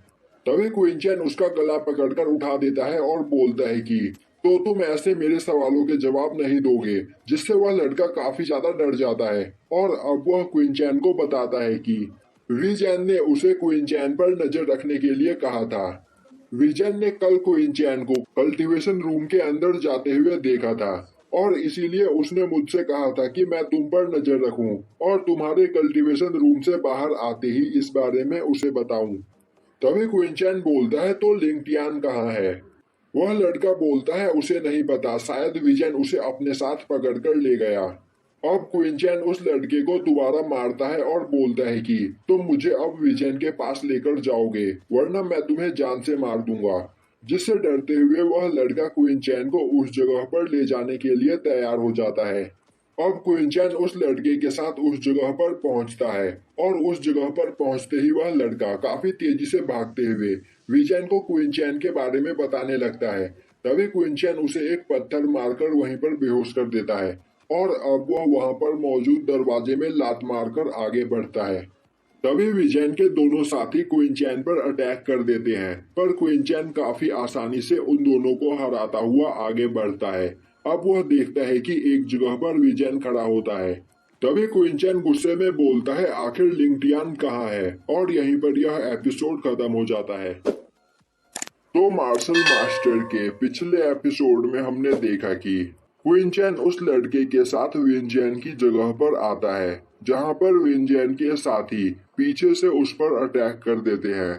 तभी क्विंचैन उसका गला पकड़कर उठा देता है और बोलता है कि तो तुम ऐसे मेरे सवालों के जवाब नहीं दोगे, जिससे वह लड़का काफी ज्यादा डर जाता है। और अब वह क्विंचैन को बताता है कि विजैन ने उसे क्विंचैन पर नजर रखने के लिए कहा था। विजैन ने कल क्विंचैन को कल्टीवेशन रूम के अंदर जाते हुए देखा था और इसीलिए उसने मुझसे कहा था कि मैं तुम पर नजर रखूं और तुम्हारे कल्टीवेशन रूम से बाहर आते ही इस बारे में उसे बताऊं। तभी क्विंचैन बोलता है तो लिंगटियान कहाँ है। वह लड़का बोलता है उसे नहीं पता, शायद विजैन उसे अपने साथ पकड़कर ले गया। अब क्विंचैन उस लड़के को दोबारा मारता है और बोलता है कि तुम मुझे अब विजैन के पास लेकर जाओगे वरना मैं तुम्हें जान से मार दूंगा। जिससे डरते हुए वह लड़का क्विंचैन को उस जगह पर ले जाने के लिए तैयार हो जाता है। अब क्विंचैन उस लड़के के साथ उस जगह पर पहुंचता है और उस जगह पर पहुंचते ही वह लड़का काफी तेजी से भागते हुए विजैन को क्विंचैन के बारे में बताने लगता है। तभी क्विंचैन उसे एक पत्थर मारकर वहीं पर बेहोश कर देता है और अब वह वहां पर मौजूद दरवाजे में लात मारकर आगे बढ़ता है। तभी विजैन के दोनों साथी क्विंचैन पर अटैक कर देते हैं पर क्विंचैन काफी आसानी से उन दोनों को हराता हुआ आगे बढ़ता है। अब वह देखता है कि एक जगह पर विजैन खड़ा होता है। तभी क्विंचैन गुस्से में बोलता है आखिर लिंगटियान कहाँ है। और यहीं पर यह एपिसोड खत्म हो जाता है। तो मार्शल मास्टर के पिछले एपिसोड में हमने देखा कि क्विंचैन उस लड़के के साथ विंजैन की जगह पर आता है जहां पर विंजैन के साथी पीछे से उस पर अटैक कर देते हैं।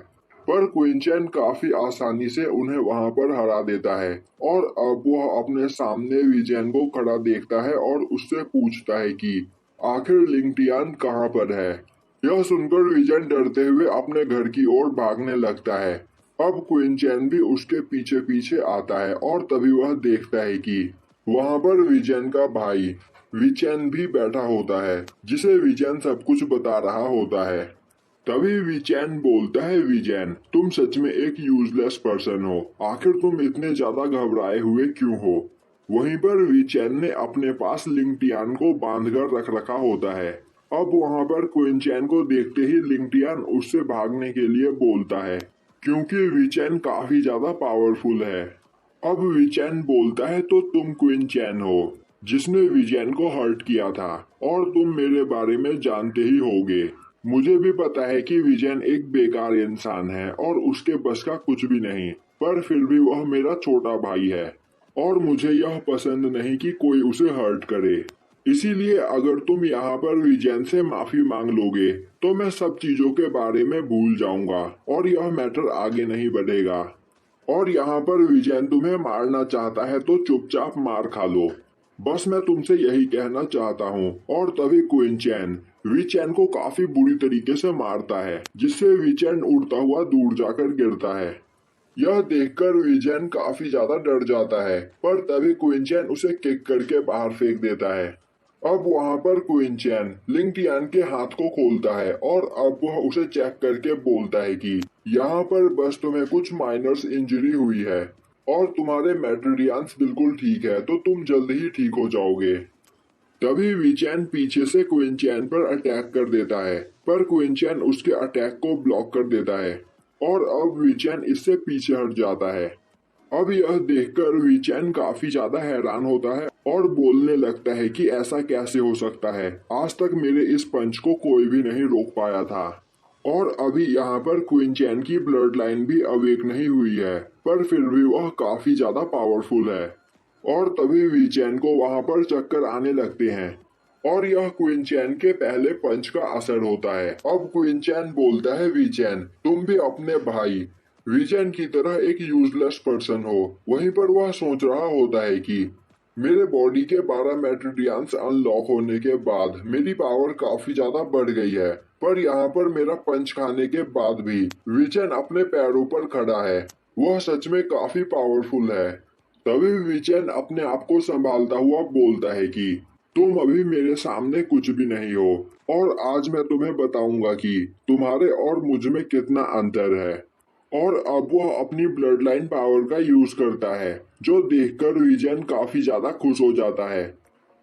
पर क्विंचैन काफी आसानी से उन्हें वहां पर हरा देता है और अब वह अपने सामने विजैन को खड़ा देखता है और उससे पूछता है कि आखिर लिंगटियान कहाँ पर है। यह सुनकर विजैन डरते हुए अपने घर की ओर भागने लगता है। अब क्वीन चैन भी उसके पीछे पीछे आता है और तभी वह देखता है कि वहां पर विजयन का भाई विचैन भी बैठा होता है, जिसे विजयन सब कुछ बता रहा होता है। तभी विचैन बोलता है, विजयन तुम सच में एक यूजलेस पर्सन हो, आखिर तुम इतने ज्यादा घबराए हुए क्यों हो। वहीं पर विचैन ने अपने पास लिंगटियान को बांधकर रख रखा होता है। अब वहां पर क्वीन चैन को देखते ही लिंगटियान उससे भागने के लिए बोलता है, क्योंकि विचैन काफी ज्यादा पावरफुल है। अब विचैन बोलता है, तो तुम क्वीन चैन हो जिसने विजयन को हर्ट किया था और तुम मेरे बारे में जानते ही होगे। मुझे भी पता है कि विजयन एक बेकार इंसान है और उसके बस का कुछ भी नहीं, पर फिर भी वह मेरा छोटा भाई है और मुझे यह पसंद नहीं कि कोई उसे हर्ट करे। इसीलिए अगर तुम यहाँ पर विजयन से माफी मांग लोगे तो मैं सब चीजों के बारे में भूल जाऊंगा और यह मैटर आगे नहीं बढ़ेगा। और यहाँ पर विजयन तुम्हें मारना चाहता है तो चुपचाप मार खा लो, बस मैं तुमसे यही कहना चाहता हूँ। और तभी क्वीन चैन विचैन को काफी बुरी तरीके से मारता है, जिससे विचैन उड़ता हुआ दूर जाकर गिरता है। यह देखकर विजयन काफी ज्यादा डर जाता है, पर तभी क्वीन चैन उसे किक करके बाहर फेंक देता है। अब वहां पर क्वीन चैन लिंगटियान के हाथ को खोलता है और अब वह उसे चेक करके बोलता है कि यहाँ पर बस तुम्हें कुछ माइनर्स इंजरी हुई है और तुम्हारे मेट्रोडियंस बिल्कुल ठीक है, तो तुम जल्द ही ठीक हो जाओगे। तभी विचैन पीछे से क्वीन चैन पर अटैक कर देता है, पर क्वीन चैन उसके अटैक को ब्लॉक कर देता है और अब विचैन इससे पीछे हट जाता है। अब यह देखकर विचैन काफी ज्यादा हैरान होता है और बोलने लगता है कि ऐसा कैसे हो सकता है, आज तक मेरे इस पंच को कोई भी नहीं रोक पाया था। और अभी यहाँ पर क्वीन चैन की ब्लड लाइन भी अवेक नहीं हुई है, पर फिर भी वह काफी ज्यादा पावरफुल है। और तभी विचैन को वहां पर चक्कर आने लगते हैं और यह क्वीन चैन के पहले पंच का असर होता है। अब क्वीन चैन बोलता है, विचैन तुम भी अपने भाई विजयन की तरह एक यूजलेस पर्सन हो। वहीं पर वह सोच रहा होता है कि मेरे बॉडी के 12 मेट्रोडियंस अनलॉक होने के बाद मेरी पावर काफी ज्यादा बढ़ गई है, पर यहाँ पर मेरा पंच खाने के बाद भी विजयन अपने पैरों पर खड़ा है, वह सच में काफी पावरफुल है। तभी विजयन अपने आप को संभालता हुआ बोलता है कि तुम अभी मेरे सामने कुछ भी नहीं हो और आज मैं तुम्हें बताऊंगा कि तुम्हारे और मुझ में कितना अंतर है। और अब वह अपनी ब्लड लाइन पावर का यूज करता है, जो देखकर विजयन काफी ज्यादा खुश हो जाता है।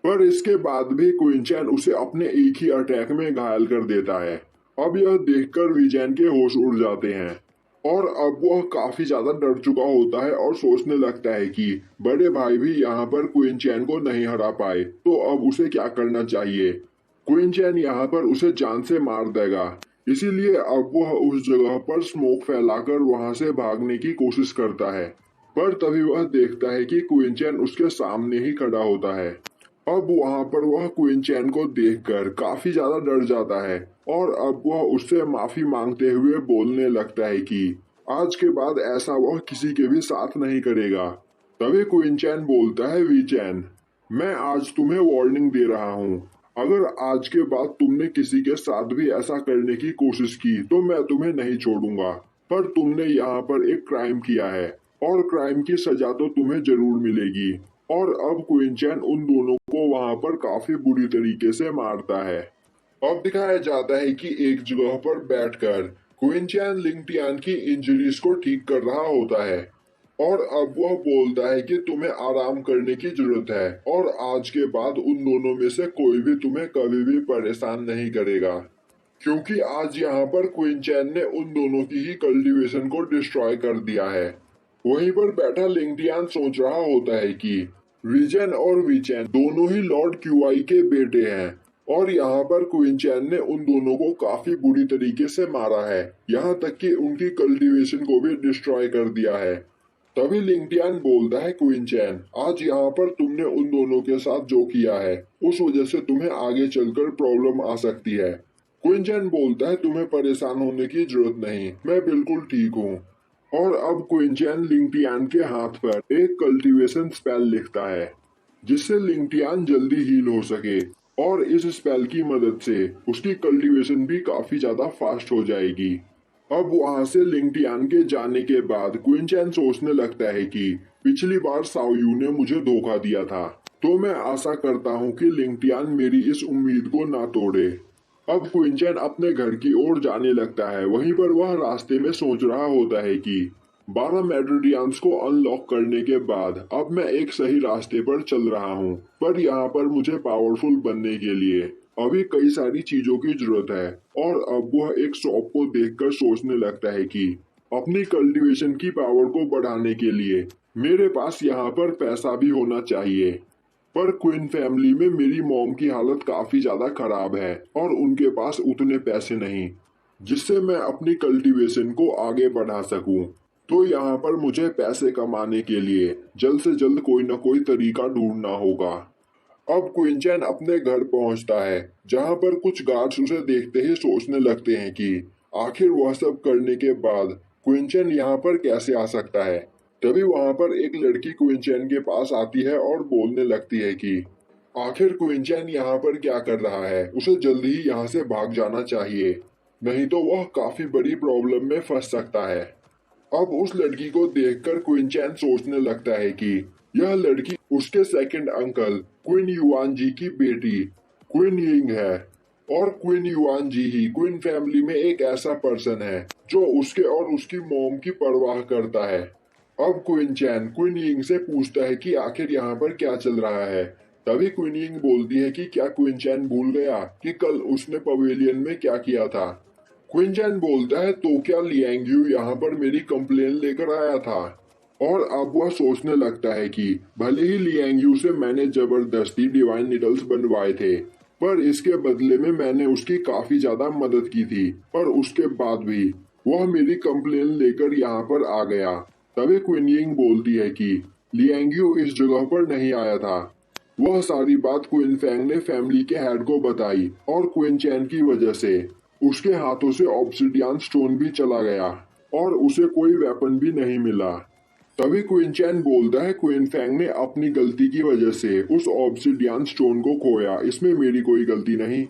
पर इसके बाद भी क्वीन चैन उसे अपने एक ही अटैक में घायल कर देता है। अब यह देखकर विजयन के होश उड़ जाते हैं और अब वह काफी ज्यादा डर चुका होता है और सोचने लगता है कि बड़े भाई भी यहाँ पर क्वीन चैन को नहीं हरा पाए, तो अब उसे क्या करना चाहिए। क्वीन चैन यहाँ पर उसे जान से मार देगा, इसीलिए अब वह उस जगह पर स्मोक फैलाकर वहां से भागने की कोशिश करता है। पर तभी वह देखता है कि क्वीन चैन उसके सामने ही खड़ा होता है। अब वहां पर वह क्वीन चैन को देखकर काफी ज्यादा डर जाता है और अब वह उससे माफी मांगते हुए बोलने लगता है कि आज के बाद ऐसा वह किसी के भी साथ नहीं करेगा। तभी क्वीन चैन बोलता है, विचैन मैं आज तुम्हें वार्निंग दे रहा हूँ, अगर आज के बाद तुमने किसी के साथ भी ऐसा करने की कोशिश की तो मैं तुम्हें नहीं छोड़ूंगा। पर तुमने यहाँ पर एक क्राइम किया है और क्राइम की सजा तो तुम्हें जरूर मिलेगी। और अब क्वीन चैन उन दोनों को वहां पर काफी बुरी तरीके से मारता है। अब दिखाया जाता है कि एक जगह पर बैठकर क्वीन चैन लिंगटियान की इंजरीज को ठीक कर रहा होता है और अब वह बोलता है कि तुम्हें आराम करने की जरूरत है और आज के बाद उन दोनों में से कोई भी तुम्हें कभी भी परेशान नहीं करेगा, क्योंकि आज यहाँ पर क्वीन चैन ने उन दोनों की ही कल्टीवेशन को डिस्ट्रॉय कर दिया है। वहीं पर बैठा लिंगटियान सोच रहा होता है कि विजन और विचैन दोनों ही लॉर्ड क्यूआई के बेटे हैं और यहाँ पर क्वीन चैन ने उन दोनों को काफी बुरी तरीके से मारा है, यहाँ तक कि उनकी कल्टीवेशन को भी डिस्ट्रॉय कर दिया है। तभी लिंगटियान बोलता है, क्वीन चैन आज यहाँ पर तुमने उन दोनों के साथ जो किया है उस वजह से तुम्हें आगे चलकर प्रॉब्लम आ सकती है। क्वीन चैन बोलता है, तुम्हें परेशान होने की जरूरत नहीं, मैं बिल्कुल ठीक हूँ। और अब क्वीन चैन लिंगटियान के हाथ पर एक कल्टीवेशन स्पेल लिखता है, जिससे लिंगटियान जल्दी हील हो सके और इस स्पेल की मदद से उसकी कल्टीवेशन भी काफी ज्यादा फास्ट हो जाएगी। अब वहां से लिंगटियान के जाने के बाद क्विन चैन सोचने लगता है कि पिछली बार साओयू ने मुझे धोखा दिया था, तो मैं आशा करता हूँ कि लिंगटियान मेरी इस उम्मीद को ना तोड़े। अब क्विन चैन अपने घर की ओर जाने लगता है। वहीं पर वह रास्ते में सोच रहा होता है कि 12 मेडोडियंस को अनलॉक करने के बाद अब मैं एक सही रास्ते पर चल रहा हूँ, पर यहाँ पर मुझे पावरफुल बनने के लिए अभी कई सारी चीजों की जरूरत है। और अब वह एक शॉप को देखकर सोचने लगता है कि अपनी कल्टीवेशन की पावर को बढ़ाने के लिए मेरे पास यहाँ पर पैसा भी होना चाहिए। पर क्वीन फैमिली में मेरी मॉम की हालत काफी ज्यादा खराब है और उनके पास उतने पैसे नहीं जिससे मैं अपनी कल्टीवेशन को आगे बढ़ा सकूं। तो यहाँ पर मुझे पैसे कमाने के लिए जल्द से जल्द कोई ना कोई तरीका ढूंढना होगा। अब क्वीन चैन अपने घर पहुंचता है, जहां पर कुछ गार्ड्स उसे देखते ही सोचने लगते हैं कि आखिर वह सब करने के बाद क्वीन चैन यहाँ पर कैसे आ सकता है। तभी वहां पर एक लड़की क्वीन चैन के पास आती है और बोलने लगती है कि आखिर क्वीन चैन यहाँ पर क्या कर रहा है, उसे जल्दी ही यहाँ से भाग जाना चाहिए, नहीं तो वह काफी बड़ी प्रॉब्लम में फंस सकता है। अब उस लड़की को देखकर क्वीन चैन सोचने लगता है कि यह लड़की उसके सेकंड अंकल क्वीन युआन जी की बेटी क्वीन यिंग है, और क्वीन युआन जी ही क्वीन फैमिली में एक ऐसा पर्सन है जो उसके और उसकी मॉम की परवाह करता है। अब क्वीन चैन क्वीन यिंग से पूछता है कि आखिर यहाँ पर क्या चल रहा है। तभी क्वीन यिंग बोलती है कि क्या क्वीन चैन भूल गया कि कल उसने पवेलियन में क्या किया था। क्वीन चैन बोलता है तो क्या लियांग यू यहाँ पर मेरी कंप्लेन लेकर आया था। और अब वह सोचने लगता है कि भले ही लियांग यू से मैंने जबरदस्ती डिवाइन निडल्स बनवाए थे, पर इसके बदले में मैंने उसकी काफी ज्यादा मदद की थी, पर उसके बाद भी वह मेरी कंप्लेन लेकर यहाँ पर आ गया। तभी क्वीन यिंग बोलती है कि लियांग यू इस जगह पर नहीं आया था। वह सारी बात क्वीन फैंग ने फैमिली के हेड को बताई और क्वीन चैन की वजह से उसके हाथों से ऑब्सिडियन स्टोन भी चला गया और उसे कोई वेपन भी नहीं मिला। तभी क्वीन चैन बोलता है क्वीन फैंग ने अपनी गलती की वजह से उस ऑब्सिडियन स्टोन को खोया, इसमें मेरी कोई गलती नहीं।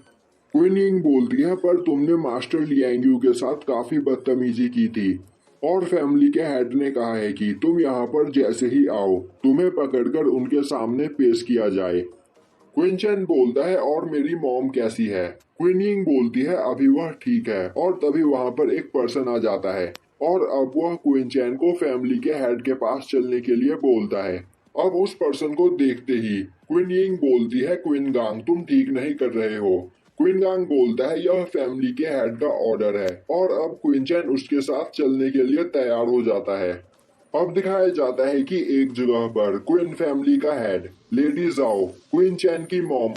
क्वीन यिंग बोलती है पर तुमने मास्टर लियांग यू के साथ काफी बदतमीजी की थी और फैमिली के हेड ने कहा है कि तुम यहाँ पर जैसे ही आओ तुम्हें पकड़कर उनके सामने पेश किया जाए। क्वीन चैन बोलता है और मेरी मॉम कैसी है। क्वीन यिंग बोलती है अभी वह ठीक है। और तभी वहां पर एक पर्सन आ जाता है और अब वह क्वीन चैन को फैमिली के हेड के पास चलने के लिए बोलता है। अब उस पर्सन को देखते ही क्वीन यिंग बोलती है क्वीन गांग तुम ठीक नहीं कर रहे हो। क्वीन गांग बोलता है यह फैमिली के हेड का ऑर्डर है, और अब क्वीन चैन उसके साथ चलने के लिए तैयार हो जाता है। अब दिखाया जाता है कि एक जगह पर क्वीन फैमिली का हेड लेडी जाओ, क्वीन चैन की मॉम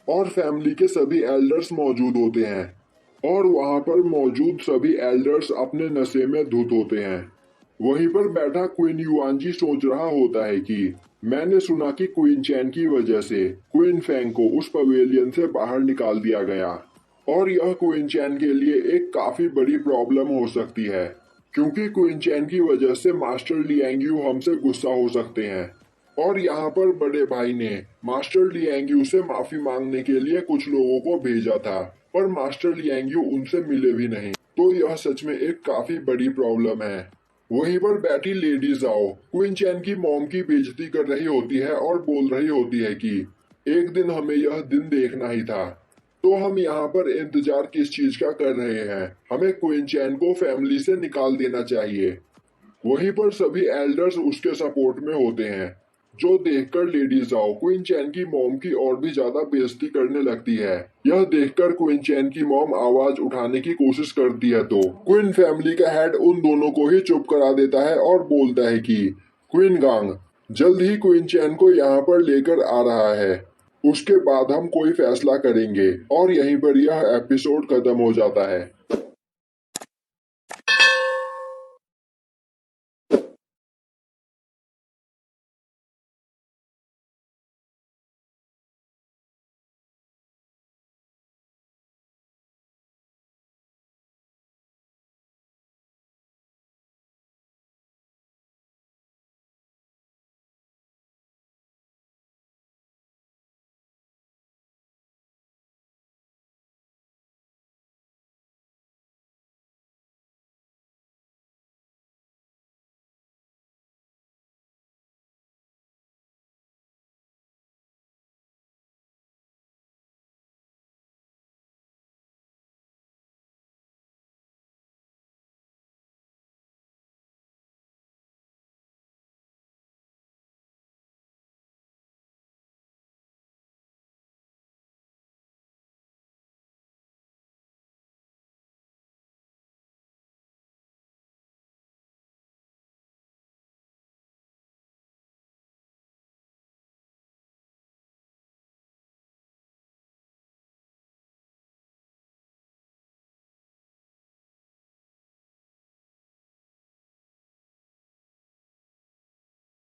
और फैमिली के सभी एल्डर्स मौजूद होते हैं, और वहां पर मौजूद सभी एल्डर्स अपने नशे में धुत होते हैं। वहीं पर बैठा क्वीन युआन जी सोच रहा होता है कि मैंने सुना कि क्वीन चैन की वजह से क्वीन फैंग को उस पवेलियन से बाहर निकाल दिया गया, और यह क्वीन चैन के लिए एक काफी बड़ी प्रॉब्लम हो सकती है, क्योंकि क्वीन चैन की वजह से मास्टर लियांग यू हमसे गुस्सा हो सकते हैं। और यहाँ पर बड़े भाई ने मास्टर लियांग यू से माफी मांगने के लिए कुछ लोगों को भेजा था, पर मास्टर लियांग यू उनसे मिले भी नहीं। तो यह सच में एक काफी बड़ी प्रॉब्लम है। वहीं पर बैठी लेडी जाओ क्वीन चैन की मॉम की बेइज्जती कर रही होती है और बोल रही होती है कि एक दिन हमें यह दिन देखना ही था, तो हम यहाँ पर इंतजार किस चीज का कर रहे हैं, हमें क्वीन चैन को फैमिली से निकाल देना चाहिए। वहीं पर सभी एल्डर्स उसके सपोर्ट में होते हैं, जो देखकर लेडी जाओ क्वीन चैन की मॉम की और भी ज्यादा बेइज्जती करने लगती है। यह देखकर क्वीन चैन की मॉम आवाज उठाने की कोशिश करती है, तो क्वीन फैमिली का हेड उन दोनों को ही चुप करा देता है और बोलता है कि क्वीन गांग जल्द ही क्वीन चैन को यहाँ पर लेकर आ रहा है, उसके बाद हम कोई फैसला करेंगे। और यहीं पर यह एपिसोड खत्म हो जाता है।